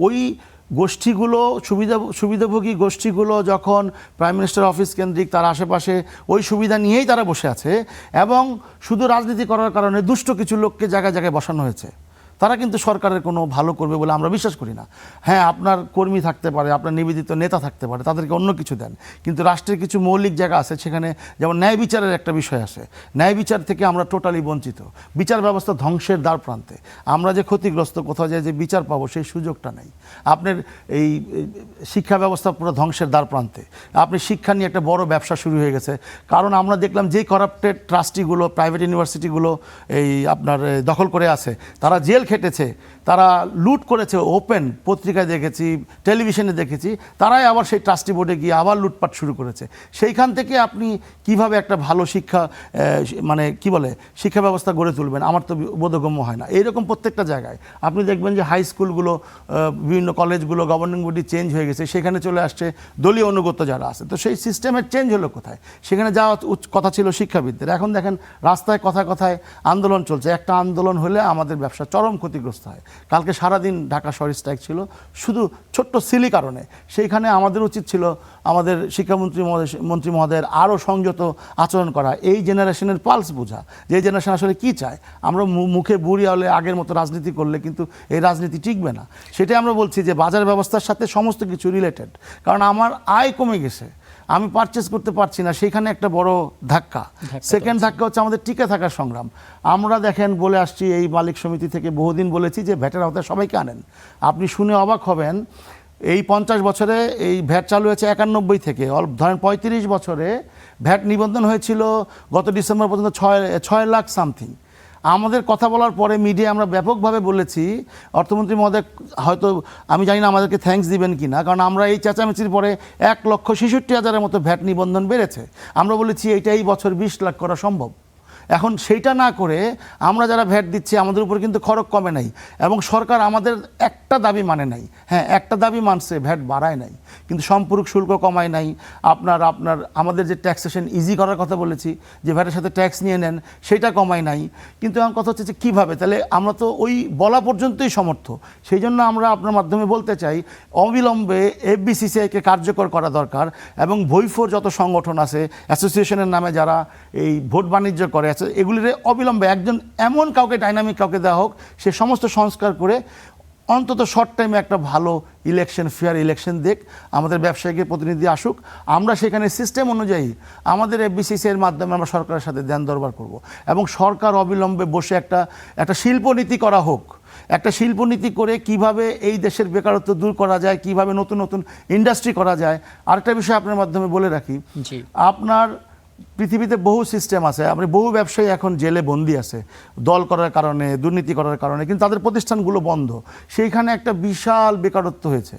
ওই গোষ্ঠীগুলো সুবিধাভোগী গোষ্ঠীগুলো যখন প্রাইম মিনিস্টার অফিস কেন্দ্রিক তার আশেপাশে ওই সুবিধা নিয়েই তারা বসে আছে, এবং শুধু রাজনীতি করার কারণে দুষ্ট কিছু লোককে জায়গায় জায়গায় বসানো হয়েছে, তারা কিন্তু সরকারের কোনো ভালো করবে বলে আমরা বিশ্বাস করি না। হ্যাঁ, আপনার কর্মী থাকতে পারে, আপনার নিবেদিত নেতা থাকতে পারে, তাদেরকে অন্য কিছু দেন, কিন্তু রাষ্ট্রের কিছু মৌলিক জায়গা আছে সেখানে, যেমন ন্যায় বিচারের একটা বিষয় আছে, ন্যায় বিচার থেকে আমরা টোটালি বঞ্চিত। বিচার ব্যবস্থা ধ্বংসের দ্বার প্রান্তে, আমরা যে ক্ষতিগ্রস্ত, কোথাও যায় যে বিচার পাবো সেই সুযোগটা নেই। আপনার এই শিক্ষা ব্যবস্থা পুরো ধ্বংসের দ্বার প্রান্তে। আপনি শিক্ষা নিয়ে একটা বড় ব্যবসা শুরু হয়ে গেছে, কারণ আমরা দেখলাম যে করাপ্টেড ট্রাস্টিগুলো, প্রাইভেট ইউনিভার্সিটিগুলো এই আপনার দখল করে আছে, তারা জেল খেটেছে, তারা লুট করেছে, ওপেন পত্রিকায় দেখেছি, টেলিভিশনে দেখেছি, তারাই আবার সেই ট্রাস্টি বোর্ডে গিয়ে আবার লুটপাট শুরু করেছে। সেইখান থেকে আপনি কিভাবে একটা ভালো শিক্ষা মানে কি বলে শিক্ষা ব্যবস্থা গড়ে তুলবেন, আমার তো বোধগম্য হয় না। এইরকম প্রত্যেকটা জায়গায় আপনি দেখবেন যে হাই স্কুলগুলো, বিভিন্ন কলেজগুলো গভর্নিং বডি চেঞ্জ হয়ে গেছে, সেখানে চলে আসছে দলীয় অনুগত যারা আছে। তো সেই সিস্টেমের চেঞ্জ হলো কোথায়? সেখানে যাওয়া কথা ছিল শিক্ষাবিদদের। এখন দেখেন রাস্তায় কথায় কথায় আন্দোলন চলছে। একটা আন্দোলন হলে আমাদের ব্যবসা চরম ক্ষতিগ্রস্ত হয়। কালকে সারাদিন ঢাকা শহর স্ট্রাইক ছিল শুধু ছোট্ট সিলি কারণে। সেইখানে আমাদের উচিত ছিল আমাদের মন্ত্রী মহোদয়ের আরও সংযত আচরণ করা, এই জেনারেশনের পালস বোঝা, যে জেনারেশন আসলে কী চায়। আমরা মুখে বুড়ি হলে আগের মতো রাজনীতি করলে কিন্তু এই রাজনীতি টিকবে না। সেটাই আমরা বলছি যে বাজার ব্যবস্থার সাথে সমস্ত কিছু রিলেটেড। কারণ আমার আয় কমে গেছে, আমি পারচেস করতে পারছি না, সেখানে একটা বড় ধাক্কা। সেকেন্ড ধাক্কা হচ্ছে আমাদের টিকে থাকার সংগ্রাম। আমরা দেখেন বলে আসছি, এই মালিক সমিতি থেকে বহুদিন বলেছি যে ভ্যাটের আওতায় সবাইকে আনেন। আপনি শুনে অবাক হবেন, এই 50 বছরে এই ভ্যাট চালু হয়েছে 91 থেকে, ধরেন 35 বছরে ভ্যাট নিবন্ধন হয়েছিল গত ডিসেম্বর পর্যন্ত 6 লাখ সামথিং। আমাদের কথা বলার পরে মিডিয়া আমরা ব্যাপকভাবে বলেছি, অর্থমন্ত্রী মহোদয় হয়তো আমি জানি না আমাদেরকে থ্যাঙ্কস দিবেন কি না, কারণ আমরা এই চেঁচামেচির পরে 1,66,000-এর মতো ভ্যাট নিবন্ধন বেড়েছে। আমরা বলেছি এইটা এই বছর 20 লাখ করা সম্ভব। এখন সেইটা না করে আমরা যারা ভ্যাট দিচ্ছি আমাদের উপর কিন্তু খরচ কমে নাই, এবং সরকার আমাদের একটা দাবি মানে নাই। হ্যাঁ, একটা দাবি মানছে, ভ্যাট বাড়ায় নাই, কিন্তু সম্পূরক শুল্ক কমায় নাই। আপনার আমাদের যে ট্যাক্সেশন ইজি করার কথা বলেছি, যে ভ্যাটের সাথে ট্যাক্স নিয়ে নেন, সেটা কমায় নাই। কিন্তু আমার কথা হচ্ছে যে কীভাবে, তাহলে আমরা তো ওই বলা পর্যন্তই সমর্থ। সেই জন্য আমরা আপনার মাধ্যমে বলতে চাই, অবিলম্বে FBCCI-কে কার্যকর করা দরকার, এবং ভৈফোর যত সংগঠন আছে, অ্যাসোসিয়েশনের নামে যারা এই ভোট বাণিজ্য করে, এগুলির অবিলম্বে একজন এমন কাউকে, ডাইনামিক কাউকে দেওয়া হোক, সে সমস্ত সংস্কার করে অন্তত শর্ট টাইমে একটা ভালো ইলেকশন, ফেয়ার ইলেকশন দেখ, আমাদের ব্যবসায়ীদের প্রতিনিধি আসুক, আমরা সেখানে সিস্টেম অনুযায়ী আমাদের FBCCI-এর মাধ্যমে আমরা সরকারের সাথে দেন দরবার করব, এবং সরকার অবিলম্বে বসে একটা শিল্পনীতি করা হোক। একটা শিল্পনীতি করে কিভাবে এই দেশের বেকারত্ব দূর করা যায়, কিভাবে নতুন নতুন ইন্ডাস্ট্রি করা যায়। আরেকটা বিষয় আপনার মাধ্যমে বলে রাখি, আপনার পৃথিবীতে বহু সিস্টেম আছে, আপনি বহু ব্যবসায়ী এখন জেলে বন্দি আছে দল করার কারণে, দুর্নীতি করার কারণে, কিন্তু তাদের প্রতিষ্ঠানগুলো বন্ধ। সেইখানে একটা বিশাল বেকারত্ব হয়েছে।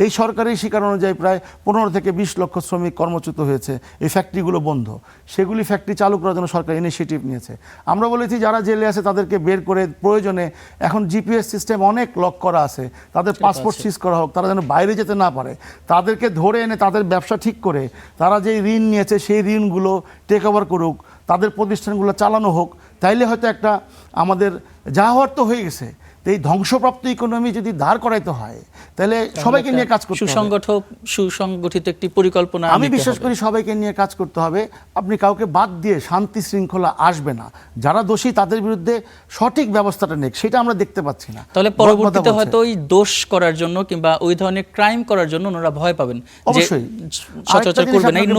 এই সরকারি শিকার অনুযায়ী প্রায় 15 থেকে 20 লক্ষ শ্রমিক কর্মচ্যুত হয়েছে। এই ফ্যাক্টরিগুলো বন্ধ, সেগুলি ফ্যাক্টরি চালু করার জন্য সরকার ইনিশিয়েটিভ নিয়েছে। আমরা বলেছি যারা জেলে আছে তাদেরকে বের করে, প্রয়োজনে এখন GPS সিস্টেম অনেক লক করা আছে, তাদের পাসপোর্ট সিজ করা হোক, তারা যেন বাইরে যেতে না পারে। তাদেরকে ধরে এনে তাদের ব্যবসা ঠিক করে, তারা যেই ঋণ নিয়েছে সেই ঋণগুলো টেক ওভার করুক, তাদের প্রতিষ্ঠানগুলো চালানো হোক। তাইলে হয়তো একটা আমাদের যা হওয়ার তো হয়ে গেছে, এই ধ্বংসপ্রাপ্ত ইকোনমি যদি দাঁড় করাইতে হয়, তাহলে সবাইকে নিয়ে কাজ করতে হবে। সুসংগঠিত একটি পরিকল্পনা, আমি বিশ্বাস করি সবাইকে নিয়ে কাজ করতে হবে। আপনি কাউকে বাদ দিয়ে শান্তি শৃঙ্খলা আসবে না। যারা দোষী তাদের বিরুদ্ধে সঠিক ব্যবস্থাটা নেই, সেটা আমরা দেখতে পাচ্ছি না। তাহলে পরবর্তীতে হয়তো ওই দোষ করার জন্য কিংবা ওই ধরনের ক্রাইম করার জন্য ওনারা ভয় পাবেন, অবশ্যই সচরাচর করবেন। এই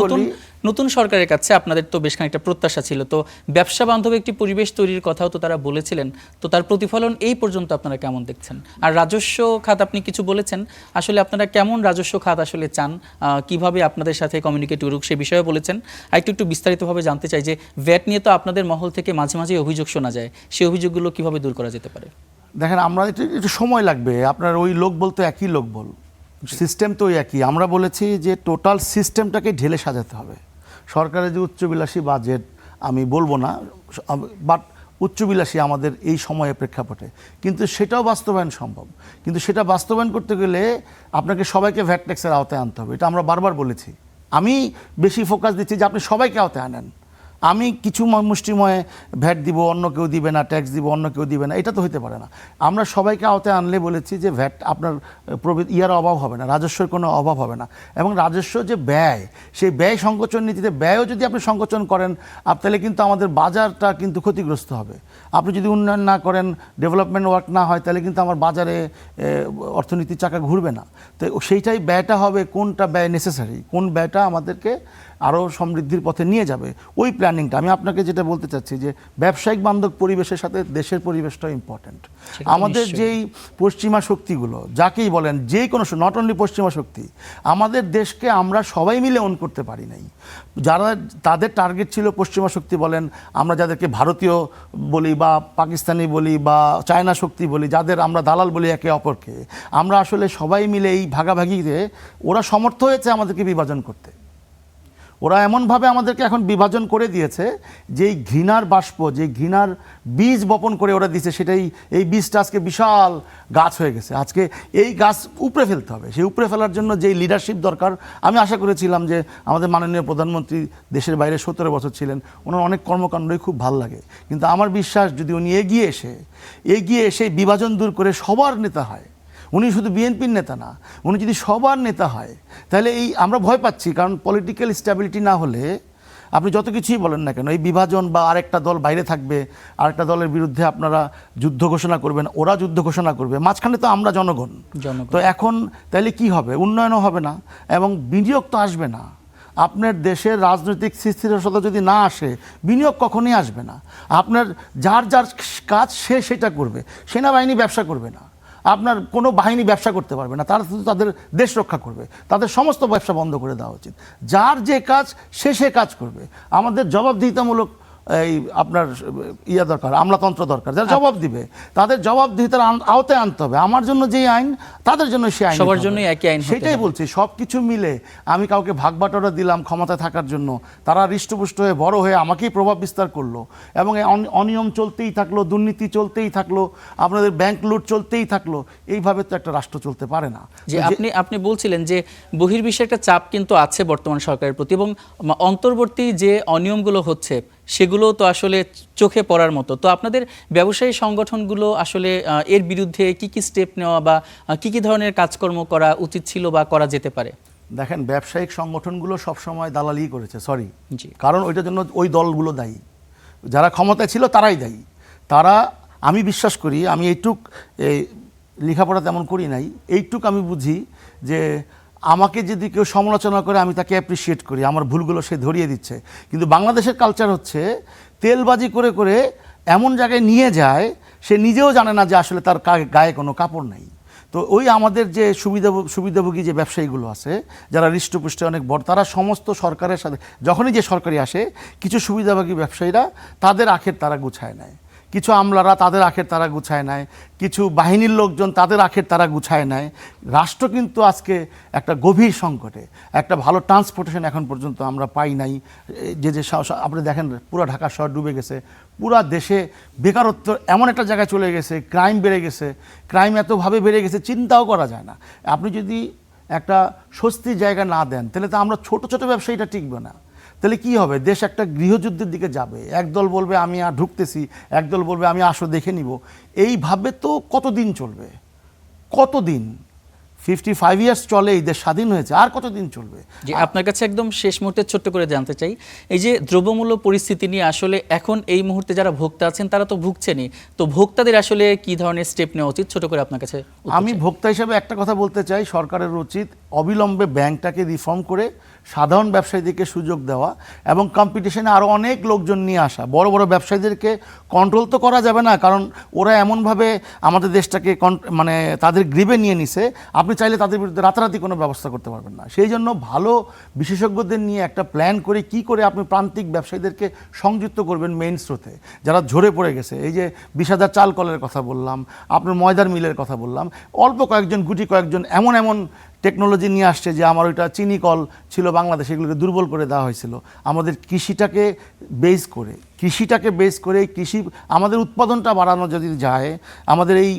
নতুন সরকারের কাছে আপনাদের তো বেশ খানিকটা প্রত্যাশা ছিল, তো ব্যবসা বান্ধব একটি পরিবেশ তৈরির কথাও তো তারা বলেছিলেন, তো তার প্রতিফলন এই পর্যন্ত আপনারা কেমন দেখছেন? আর রাজস্ব খাত আপনি কিছু বলেছেন, আসলে আপনারা কেমন রাজস্ব খাত আসলে চান, কিভাবে আপনাদের সাথে কমিউনিকেট করুক সে বিষয়ে বলেছেন। আর একটু বিস্তারিতভাবে জানতে চাই যে ভ্যাট নিয়ে তো আপনাদের মহল থেকে মাঝে মাঝে অভিযোগ শোনা যায়, সেই অভিযোগগুলো কিভাবে দূর করা যেতে পারে? দেখেন, আমরা একটু সময় লাগবে। আপনার ওই লোক বলতে একই লোক বল, সিস্টেম তো একই। আমরা বলেছি যে টোটাল সিস্টেমটাকে ঢেলে সাজাতে হবে। সরকারের যে উচ্চবিলাসী বাজেট, আমি বলবো না, বাট উচ্চবিলাসী আমাদের এই সময়ে প্রেক্ষাপটে, কিন্তু সেটাও বাস্তবায়ন সম্ভব। কিন্তু সেটা বাস্তবায়ন করতে গেলে আপনাকে সবাইকে ভ্যাট ট্যাক্সের আওতায় আনতে হবে, এটা আমরা বারবার বলেছি। আমি বেশি ফোকাস দিচ্ছি যে আপনি সবাইকে আওতায় আনেন। আমি কিছু মুষ্টিময় ভ্যাট দিব, অন্য কেউ দিবে না, ট্যাক্স দিব, অন্য কেউ দিবে না, এটা তো হতে পারে না। আমরা সবাইকে আওতায় আনলে বলেছি যে ভ্যাট আপনার ইয়ার অভাব হবে না, রাজস্বের কোনো অভাব হবে না। এবং রাজস্ব যে ব্যয়, সেই ব্যয় সংকোচন নীতিতে ব্যয়ও যদি আপনি সংকোচন করেন তাহলে কিন্তু আমাদের বাজারটা কিন্তু ক্ষতিগ্রস্ত হবে। আপনি যদি উন্নয়ন না করেন, ডেভেলপমেন্ট ওয়ার্ক না হয়, তাহলে কিন্তু আমার বাজারে অর্থনীতির চাকা ঘুরবে না। তো সেইটাই ব্যয়টা হবে কোনটা ব্যয় নেসেসারি, কোন ব্যয়টা আমাদেরকে আরও সমৃদ্ধির পথে নিয়ে যাবে, ওই প্ল্যানিংটা। আমি আপনাকে যেটা বলতে চাচ্ছি যে ব্যবসায়িক বান্ধব পরিবেশের সাথে দেশের পরিবেশটাও ইম্পর্ট্যান্ট। আমাদের যেই পশ্চিমা শক্তিগুলো, যাকেই বলেন, যে কোনো নট অনলি পশ্চিমা শক্তি, আমাদের দেশকে আমরা সবাই মিলে ওন করতে পারি নাই। যারা তাদের টার্গেট ছিল, পশ্চিমা শক্তি বলেন, আমরা যাদেরকে ভারতীয় বলি বা পাকিস্তানি বলি বা চায়না শক্তি বলি, যাদের আমরা দালাল বলি একে অপরকে, আমরা আসলে সবাই মিলে এই ভাগাভাগিতে ওরা সমর্থ হয়েছে আমাদেরকে বিভাজন করতে। ওরা এমনভাবে আমাদেরকে এখন বিভাজন করে দিয়েছে যে এই ঘৃণার বাষ্প, যে ঘৃণার বীজ বপন করে ওরা দিয়েছে, সেটাই এই বীজটা আজকে বিশাল গাছ হয়ে গেছে। আজকে এই গাছ উপড়ে ফেলতে হবে। সেই উপড়ে ফেলার জন্য যেই লিডারশিপ দরকার, আমি আশা করেছিলাম যে আমাদের মাননীয় প্রধানমন্ত্রী দেশের বাইরে 17 বছর ছিলেন, ওনার অনেক কর্মকাণ্ডই খুব ভালো লাগে। কিন্তু আমার বিশ্বাস যদি উনি এগিয়ে এসে বিভাজন দূর করে সবার নেতা হয়, উনি শুধু বিএনপির নেতা না, উনি যদি সবার নেতা হয়, তাহলে এই আমরা ভয় পাচ্ছি। কারণ পলিটিক্যাল স্ট্যাবিলিটি না হলে আপনি যত কিছুই বলেন না কেন, এই বিভাজন বা আরেকটা দল বাইরে থাকবে, আরেকটা দলের বিরুদ্ধে আপনারা যুদ্ধ ঘোষণা করবেন, ওরা যুদ্ধ ঘোষণা করবে, মাঝখানে তো আমরা জনগণ। তো এখন তাহলে কি হবে? উন্নয়নও হবে না এবং বিনিয়োগ তো আসবে না। আপনার দেশের রাজনৈতিক স্থিতিশীলতা যদি না আসে, বিনিয়োগ কখনোই আসবে না। আপনার যার যার কাজ সে সেটা করবে। সেনাবাহিনী ব্যবসা করবে না, আপনার কোনো বাহিনী ব্যবসা করতে পারবে না, তারা শুধু তাদের দেশ রক্ষা করবে। তাদের সমস্ত ব্যবসা বন্ধ করে দেওয়া উচিত। যার যে কাজ সে কাজ করবে। আমাদের জবাবদিহিতামূলক এই আপনার দরকার, আমলাতন্ত্র দরকার, যারা জবাব দিবে তাদের জবাবদিহিতার আওতায় আনতে হবে। আমার জন্য যে আইন, তাদের জন্য সে আইন, সবার জন্যই একই আইন। সেটাই বলছি। সব কিছু মিলে আমি কাউকে ভাগ বাটোয়ারা দিলাম ক্ষমতায় থাকার জন্য, তারা হৃষ্টপুষ্ট হয়ে বড় হয়ে আমাকেই প্রভাব বিস্তার করলো এবং অনিয়ম চলতেই থাকলো, দুর্নীতি চলতেই থাকলো, আপনাদের ব্যাংক লুট চলতেই থাকলো। এইভাবে তো একটা রাষ্ট্র চলতে পারে না। যে আপনি বলছিলেন যে বহির্বিশ্বে একটা চাপ কিন্তু আছে বর্তমান সরকারের প্রতি, এবং অন্তর্বর্তী যে অনিয়মগুলো হচ্ছে সেগুলো তো আসলে চোখে পড়ার মতো। তো আপনাদের ব্যবসায়ী সংগঠনগুলো আসলে এর বিরুদ্ধে কি স্টেপ নেওয়া বা কি ধরনের কাজকর্ম করা উচিত ছিল বা করা যেতে পারে? দেখেন, ব্যবসায়িক সংগঠনগুলো সবসময় দালালি করেছে, কারণ ওইটার জন্য ওই দলগুলো দায়ী, যারা ক্ষমতায় ছিল তারাই দায়ী। তারা, আমি বিশ্বাস করি, আমি এইটুক লেখাপড়া তেমন করি নাই, এইটুক আমি বুঝি যে আমাকে যদি কেউ সমালোচনা করে আমি তাকে অ্যাপ্রিসিয়েট করি, আমার ভুলগুলো সে ধরিয়ে দিচ্ছে। কিন্তু বাংলাদেশের কালচার হচ্ছে তেলবাজি করে করে এমন জায়গায় নিয়ে যায় সে নিজেও জানে না যে আসলে তার গায়ে কোনো কাপড় নেই। তো ওই আমাদের যে সুবিধাভোগী যে ব্যবসায়ীগুলো আছে, যারা হৃষ্টপুষ্টে অনেক বড়, তারা সমস্ত সরকারের সাথে, যখনই যে সরকারি আসে, কিছু সুবিধাভোগী ব্যবসায়ীরা তাদের আখের তারা গুছায় নেয়, কিছু আমলারা তাদের আখের তারা গুছায় নেয়, কিছু বাহিনীর লোকজন তাদের আখের তারা গুছায় নেয়। রাষ্ট্র কিন্তু আজকে একটা গভীর সংকটে। একটা ভালো ট্রান্সপোর্টেশন এখন পর্যন্ত আমরা পাই নাই। যে আপনি দেখেন, পুরো ঢাকা শহর ডুবে গেছে, পুরো দেশে বেকারত্ব এমন একটা জায়গায় চলে গেছে, ক্রাইম বেড়ে গেছে, ক্রাইম এতভাবে বেড়ে গেছে চিন্তাও করা যায় না। আপনি যদি একটা স্বস্তির জায়গা না দেন, তাহলে তো আমরা ছোট ছোট ব্যবসায়ীটা টিকবে না। তাহলে কি হবে? দেশ একটা গৃহযুদ্ধের দিকে যাবে। একদল বলবে আমি আর ঢুকতেছি, একদল বলবে আমি আসো দেখে নিব। এইভাবে তো কতদিন চলবে? কতদিন? 55 ইয়ার্স চলে, এই দেশ স্বাধীন হয়েছে, আর কতদিন চলবে? যে আপনার কাছে একদম শেষ মুহূর্তে ছোট্ট করে জানতে চাই, এই যে দ্রব্যমূল্য পরিস্থিতি নিয়ে আসলে এখন এই মুহূর্তে যারা ভোক্তা আছেন তারা তো ভুগছেনই, তো ভোক্তাদের আসলে কি ধরনের স্টেপ নেওয়া উচিত, ছোট করে আপনার কাছে? আমি ভোক্তা হিসেবে একটা কথা বলতে চাই, সরকারের উচিত অবিলম্বে ব্যাংকটাকে রিফর্ম করে সাধারণ ব্যবসায়ীদেরকে সুযোগ দেওয়া এবং কম্পিটিশনে আরও অনেক লোকজন নিয়ে আসা। বড় বড় ব্যবসায়ীদেরকে কন্ট্রোল তো করা যাবে না, কারণ ওরা এমনভাবে আমাদের দেশটাকে মানে তাদের গ্রিপে নিয়ে নিছে, আপনি চাইলে তাদের বিরুদ্ধে রাতারাতি কোনো ব্যবস্থা করতে পারবেন না। সেই জন্য ভালো বিশেষজ্ঞদের নিয়ে একটা প্ল্যান করে কি করে আপনি প্রান্তিক ব্যবসায়ীদেরকে সংযুক্ত করবেন মেইন স্রোতে, যারা ঝরে পড়ে গেছে। এই যে 20,000 চাল কলের কথা বললাম, আপনার ময়দার মিলের কথা বললাম, অল্প কয়েকজন গুটি কয়েকজন এমন টেকনোলজি নিয়ে আসছে যে আমার ওইটা চিনি কল ছিল বাংলাদেশে, এগুলোকে দুর্বল করে দেওয়া হয়েছিল। আমাদের কৃষিটাকে বেস করে, কৃষিটাকে বেস করে এই কৃষি আমাদের উৎপাদনটা বাড়ানো যদি যায়, আমাদের এই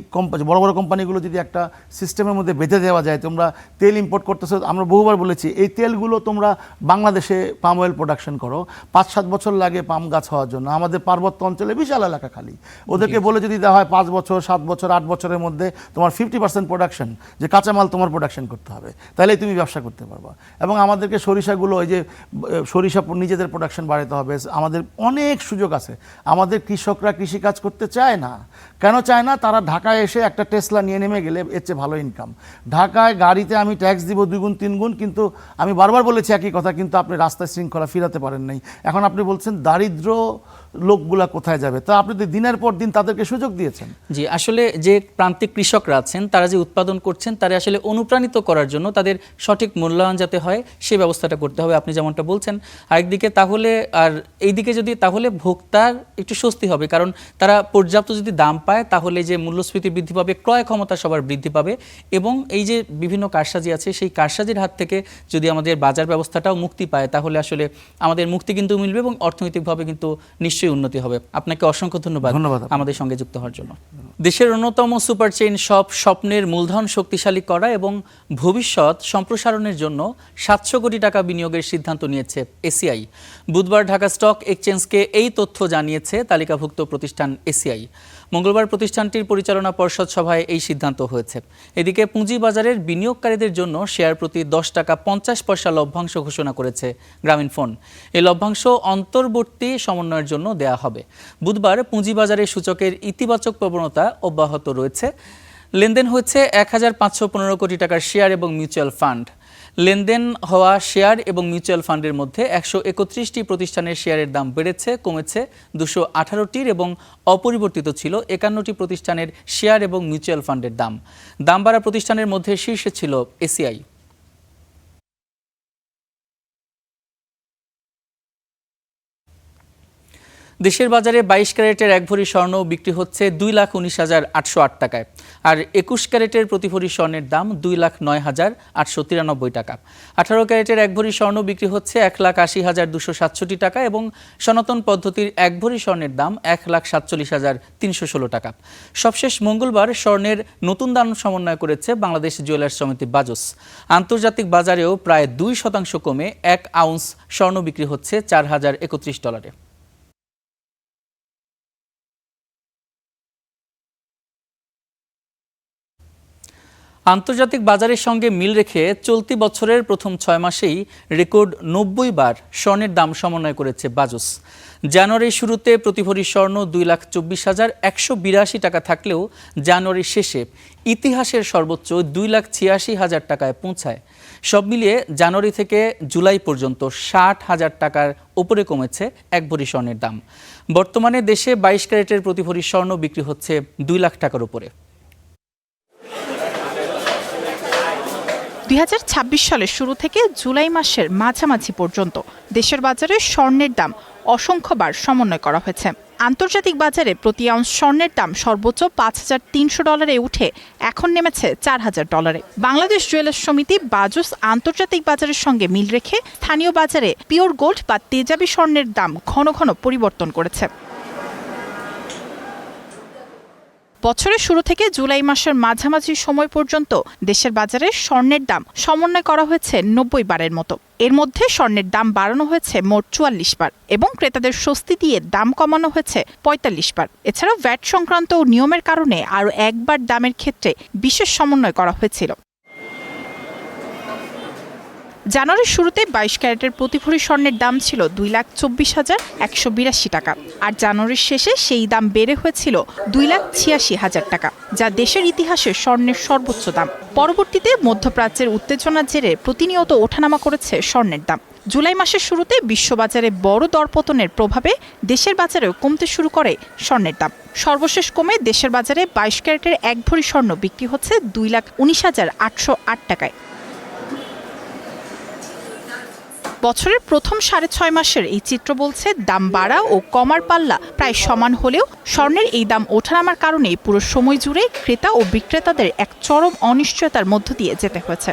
বড় বড় কোম্পানিগুলো যদি একটা সিস্টেমের মধ্যে বেঁধে দেওয়া যায়, তোমরা তেল ইম্পোর্ট করতেছো, আমরা বহুবার বলেছি এই তেলগুলো তোমরা বাংলাদেশে পাম অয়েল প্রোডাকশন করো, 5-7 বছর লাগে পাম গাছ হওয়ার জন্য। আমাদের পার্বত্য অঞ্চলে বিশাল এলাকা খালি, ওদেরকে বলে যদি দেওয়া হয় 5 বছর 7 বছর 8 বছরের মধ্যে তোমার 50% প্রোডাকশন, যে কাঁচামাল তোমার প্রোডাকশন করতে হবে, তাহলেই তুমি ব্যবসা করতে পারবা। এবং আমাদেরকে সরিষাগুলো ওই যে সরিষা নিজেদের প্রোডাকশন বাড়াতে হবে। আমাদের অনেক সুযোগ আছে। আমাদের কৃষকরা কৃষিকাজ করতে চায় না। কেন চায় না? তারা ঢাকায় এসে একটা টেসলা নিয়ে নেমে গেলে এর চেয়ে ভালো ইনকাম। ঢাকায় গাড়িতে আমি ট্যাক্স দিব 2 গুণ 3 গুণ, কিন্তু আমি বারবার বলেছি একই কথা, কিন্তু আপনি রাস্তায় শৃঙ্খলা ফিরাতে পারেন নাই। এখন আপনি বলছেন দারিদ্র লোকগুলা কোথায় যাবে? তা আপনি তো দিনের পর দিন তাদেরকে সুযোগ দিয়েছেন। জি, আসলে যে প্রান্তিক কৃষকরা আছেন তারা যে উৎপাদন করছেন তারা আসলে অনুপ্রাণিত করার জন্য তাদের সঠিক মূল্যায়ন যাতে হয় সেই ব্যবস্থাটা করতে হবে, আপনি যেমনটা বলছেন। আরেকদিকে তাহলে আর এইদিকে যদি তাহলে ভোক্তার একটু স্বস্তি হবে, কারণ তারা পর্যাপ্ত যদি দাম পায় তাহলে যে মূল্যস্ফীতি বৃদ্ধি পাবে, ক্রয় ক্ষমতা সবার বৃদ্ধি পাবে, এবং এই যে বিভিন্ন কারসাজি আছে সেই কারসাজির হাত থেকে যদি আমাদের বাজার ব্যবস্থাটাও মুক্তি পায় তাহলে আসলে আমাদের মুক্তি কিন্তু মিলবে এবং অর্থনৈতিকভাবে কিন্তু নিশ্চয়ই উন্নতি হবে। আপনাকে অসংখ্য ধন্যবাদ আমাদের সঙ্গে যুক্ত হওয়ার জন্য। দেশের অন্যতম সুপার চেইন শপ স্বপ্নের মূলধন শক্তিশালী করা এবং ভবিষ্যৎ সম্প্রসারণের জন্য 700 কোটি টাকা বিনিয়োগের সিদ্ধান্ত নিয়েছে এসিআই। বুধবার ঢাকা স্টক এক্সচেঞ্জকে এই তথ্য জানিয়েছে তালিকাভুক্ত প্রতিষ্ঠান এসিআই। মঙ্গলবার প্রতিষ্ঠানটির পরিচালনা পর্ষদ সভায় এই সিদ্ধান্ত হয়েছে। এদিকে পুঁজিবাজারের বিনিয়োগকারীদের জন্য শেয়ার প্রতি 10 টাকা 50 পয়সা লভ্যাংশ ঘোষণা করেছে গ্রামীণফোন। এই লভ্যাংশ অন্তর্বর্তী সমন্বয়ের জন্য দেয়া হবে। বুধবার পুঁজিবাজারের সূচকের ইতিবাচক প্রবণতা অব্যাহত রয়েছে। লেনদেন হয়েছে 1515 কোটি টাকার শেয়ার এবং মিউচুয়াল ফান্ড। লেনদেন হওয়া শেয়ার এবং মিউচুয়াল ফান্ডের মধ্যে 131টি প্রতিষ্ঠানের শেয়ারের দাম বেড়েছে কমেছে 218টির এবং অপরিবর্তিত ছিল 51টি প্রতিষ্ঠানের শেয়ার এবং মিউচুয়াল ফান্ডের দাম। দাম বাড়া প্রতিষ্ঠানের মধ্যে শীর্ষে ছিল এসিআই। দেশের বাজারে 22 ক্যারেটের 1 ভরি স্বর্ণ বিক্রি হচ্ছে 2,19,808 টাকায়, আর 21 ক্যারেটের প্রতি ভরি স্বর্ণের দাম 2,09,893 টাকা। 18 ক্যারেটের 1 ভরি স্বর্ণ বিক্রি হচ্ছে 1,80,267 টাকা এবং সনাতন পদ্ধতির 1 ভরি স্বর্ণের দাম 1,47,316 টাকা। সবশেষ মঙ্গলবার স্বর্ণের নতুন দাম সমন্বয় করেছে বাংলাদেশ জুয়েলার্স সমিতি বাজুস। আন্তর্জাতিক বাজারেও প্রায় 2% কমে 1 আউন্স স্বর্ণ বিক্রি হচ্ছে $4,031। আন্তর্জাতিক বাজারের সঙ্গে মিল রেখে চলতি বছরের প্রথম 6 মাসেই রেকর্ড 90 বার স্বর্ণের দাম সমন্বয় করেছে বাজুস। জানুয়ারির শুরুতে প্রতি ভরি স্বর্ণ 2,24,182 টাকা থাকলেও জানুয়ারির শেষে ইতিহাসের সর্বোচ্চ 2,86,000 টাকায় পৌঁছায়। সব মিলিয়ে জানুয়ারি থেকে জুলাই পর্যন্ত 60,000 টাকার উপরে কমেছে 1 ভরি স্বর্ণের দাম। বর্তমানে দেশে 22 ক্যারেটের প্রতি ভরি স্বর্ণ বিক্রি হচ্ছে 2 লাখ টাকার উপরে। 2026 সালের শুরু থেকে জুলাই মাসের মাঝামাঝি পর্যন্ত দেশের বাজারে স্বর্ণের দাম অসংখ্যবার সমন্বয় করা হয়েছে। আন্তর্জাতিক বাজারে প্রতি আউন্স স্বর্ণের দাম সর্বোচ্চ $5,300 উঠে এখন নেমেছে $4,000। বাংলাদেশ জুয়েলার্স সমিতি বাজুস আন্তর্জাতিক বাজারের সঙ্গে মিল রেখে স্থানীয় বাজারে পিওর গোল্ড বা তেজাবি স্বর্ণের দাম ঘন ঘন পরিবর্তন করেছে। বছরের শুরু থেকে জুলাই মাসের মাঝামাঝি সময় পর্যন্ত দেশের বাজারে স্বর্ণের দাম সমন্বয় করা হয়েছে 90 বারের মতো। এর মধ্যে স্বর্ণের দাম বাড়ানো হয়েছে মোট 44 বার এবং ক্রেতাদের স্বস্তি দিয়ে দাম কমানো হয়েছে 45 বার। এছাড়াও ভ্যাট সংক্রান্ত নিয়মের কারণে আরও একবার দামের ক্ষেত্রে বিশেষ সমন্বয় করা হয়েছিল। জানুয়ারির শুরুতে 22 ক্যারেটের প্রতি ভরি স্বর্ণের দাম ছিল 2,24,182 টাকা, আর জানুয়ারির শেষে সেই দাম বেড়ে হয়েছিল 2,86,000 টাকা, যা দেশের ইতিহাসে স্বর্ণের সর্বোচ্চ দাম। পরবর্তীতে মধ্যপ্রাচ্যের উত্তেজনার জেরে প্রতিনিয়ত ওঠানামা করেছে স্বর্ণের দাম। জুলাই মাসের শুরুতে বিশ্ববাজারে বড় দরপতনের প্রভাবে দেশের বাজারেও কমতে শুরু করে স্বর্ণের দাম। সর্বশেষ কমে দেশের বাজারে 22 ক্যারেটের 1 ভরি স্বর্ণ বিক্রি হচ্ছে 2,19,808 টাকায়। বছরের প্রথম 6.5 মাসের এই চিত্র বলছে দাম বাড়া ও কমার পাল্লা প্রায় সমান হলেও স্বর্ণের এই দাম ওঠানামার কারণে পুরো সময় জুড়ে ক্রেতা ও বিক্রেতাদের এক চরম অনিশ্চয়তার মধ্য দিয়ে যেতে হয়েছে।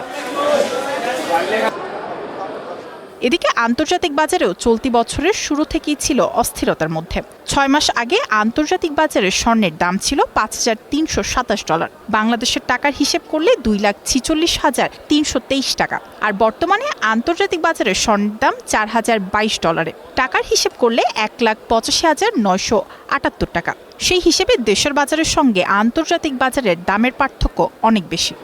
এদিকে আন্তর্জাতিক বাজারেও চলতি বছরের শুরু থেকেই ছিল অস্থিরতার মধ্যে। 6 মাস আগে আন্তর্জাতিক বাজারে স্বর্ণের দাম ছিল $5,327, বাংলাদেশের টাকার হিসেব করলে 2,46,323 টাকা। আর বর্তমানে আন্তর্জাতিক বাজারে স্বর্ণের দাম $4,022, টাকার হিসেব করলে 1,85,978 টাকা। সেই হিসেবে দেশের বাজারের সঙ্গে আন্তর্জাতিক বাজারের দামের পার্থক্য অনেক বেশি।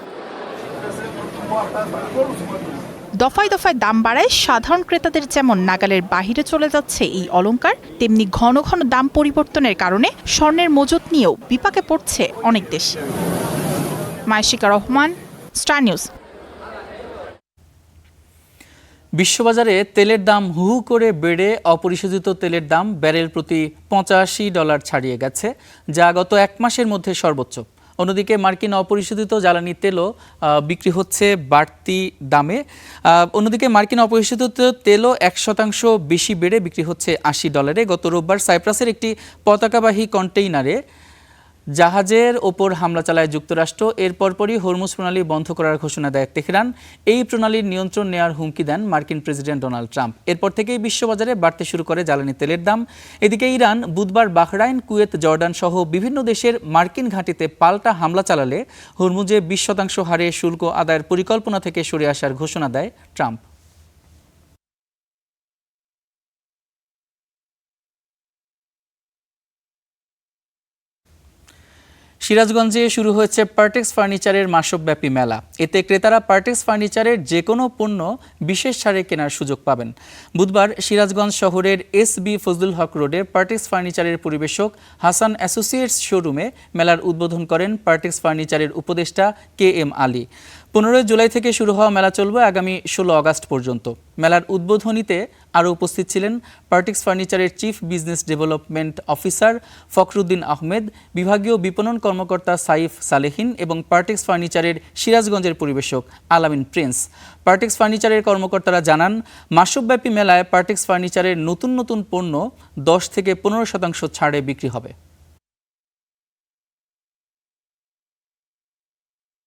দফায় দফায় দাম বাড়ায় সাধারণ ক্রেতাদের যেমন নাগালের বাহিরে চলে যাচ্ছে এই অলংকার, তেমনি ঘন ঘন দাম পরিবর্তনের কারণে স্বর্ণের মজুত নিয়েও বিপাকে পড়ছে অনেক দেশ। মায়েশিকা রহমান, স্টার নিউজ। বিশ্ববাজারে তেলের দাম হু হু করে বেড়ে অপরিশোধিত তেলের দাম ব্যারেল প্রতি $85 ছাড়িয়ে গেছে, যা গত 1 মাসের মধ্যে সর্বোচ্চ। অন্যদিকে মার্কিন অপরিশোধিত জ্বালানি তেলও বিক্রি হচ্ছে বাড়তি দামে। অন্যদিকে মার্কিন অপরিশোধিত তেলও 1% বেশি বেড়ে বিক্রি হচ্ছে $80। গত রোববার সাইপ্রাসের একটি পতাকাবাহী কন্টেইনারে জাহাজের ওপর হামলা চালায় যুক্তরাষ্ট্র। এর পরপরই হরমুজ প্রণালী বন্ধ করার ঘোষণা দেয় তেহরান। এই প্রণালীর নিয়ন্ত্রণ নেওয়ার হুমকি দেন মার্কিন প্রেসিডেন্ট ডোনাল্ড ট্রাম্প। এরপর থেকেই বিশ্ববাজারে বাড়তে শুরু করে জ্বালানি তেলের দাম। এদিকে ইরান বুধবার বাহরাইন, কুয়েত, জর্ডান সহ বিভিন্ন দেশের মার্কিন ঘাঁটিতে পাল্টা হামলা চালালে হরমুজে 20% হারে শুল্ক আদায়ের পরিকল্পনা থেকে সরে আসার ঘোষণা দেয় ট্রাম্প। সিরাজগঞ্জে শুরু হয়েছে পার্টেক্স ফার্নিচারের মাসব্যাপী মেলা। এতে ক্রেতারা পার্টেক্স ফার্নিচারের যে কোনো পণ্য বিশেষ ছাড়ে কেনার সুযোগ পাবেন। বুধবার সিরাজগঞ্জ শহরের SB ফজলুল হক রোডে পার্টেক্স ফার্নিচারের পরিবেশক হাসান অ্যাসোসিয়েটস শোরুমে মেলার উদ্বোধন করেন পার্টেক্স ফার্নিচারের উপদেষ্টা KM আলী। 15 জুলাই থেকে শুরু হওয়া মেলা চলবে আগামী 16 আগস্ট পর্যন্ত। মেলার উদ্বোধনীতে আরও উপস্থিত ছিলেন পার্টেক্স ফার্নিচারের chief business development officer Fakhruddin Ahmed, বিভাগীয় বিপণন কর্মকর্তা সাইফ সালেহিন এবং পার্টেক্স ফার্নিচারের সিরাজগঞ্জের পরিবেশক আলামিন প্রিন্স। পার্টেক্স ফার্নিচারের কর্মকর্তারা জানান, মাসব্যাপী মেলায় পার্টেক্স ফার্নিচারের নতুন নতুন পণ্য 10 থেকে 15% ছাড়ে বিক্রি হবে।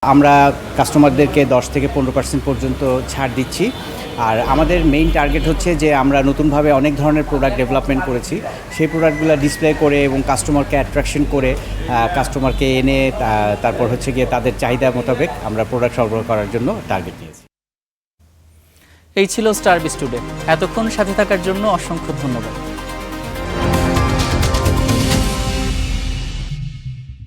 আমরা কাস্টমারদেরকে 10 থেকে 15% পর্যন্ত ছাড় দিচ্ছি। আর আমাদের মেইন টার্গেট হচ্ছে যে আমরা নতুনভাবে অনেক ধরনের প্রোডাক্ট ডেভেলপমেন্ট করেছি, সেই প্রোডাক্টগুলো ডিসপ্লে করে এবং কাস্টমারকে অ্যাট্রাকশন করে কাস্টমারকে এনে তারপর হচ্ছে গিয়ে তাদের চাহিদা মোতাবেক আমরা প্রোডাক্ট সরবরাহ করার জন্য টার্গেট নিয়েছি। এই ছিল স্টার বিজ টুডে। এতক্ষণ সাথে থাকার জন্য অসংখ্য ধন্যবাদ।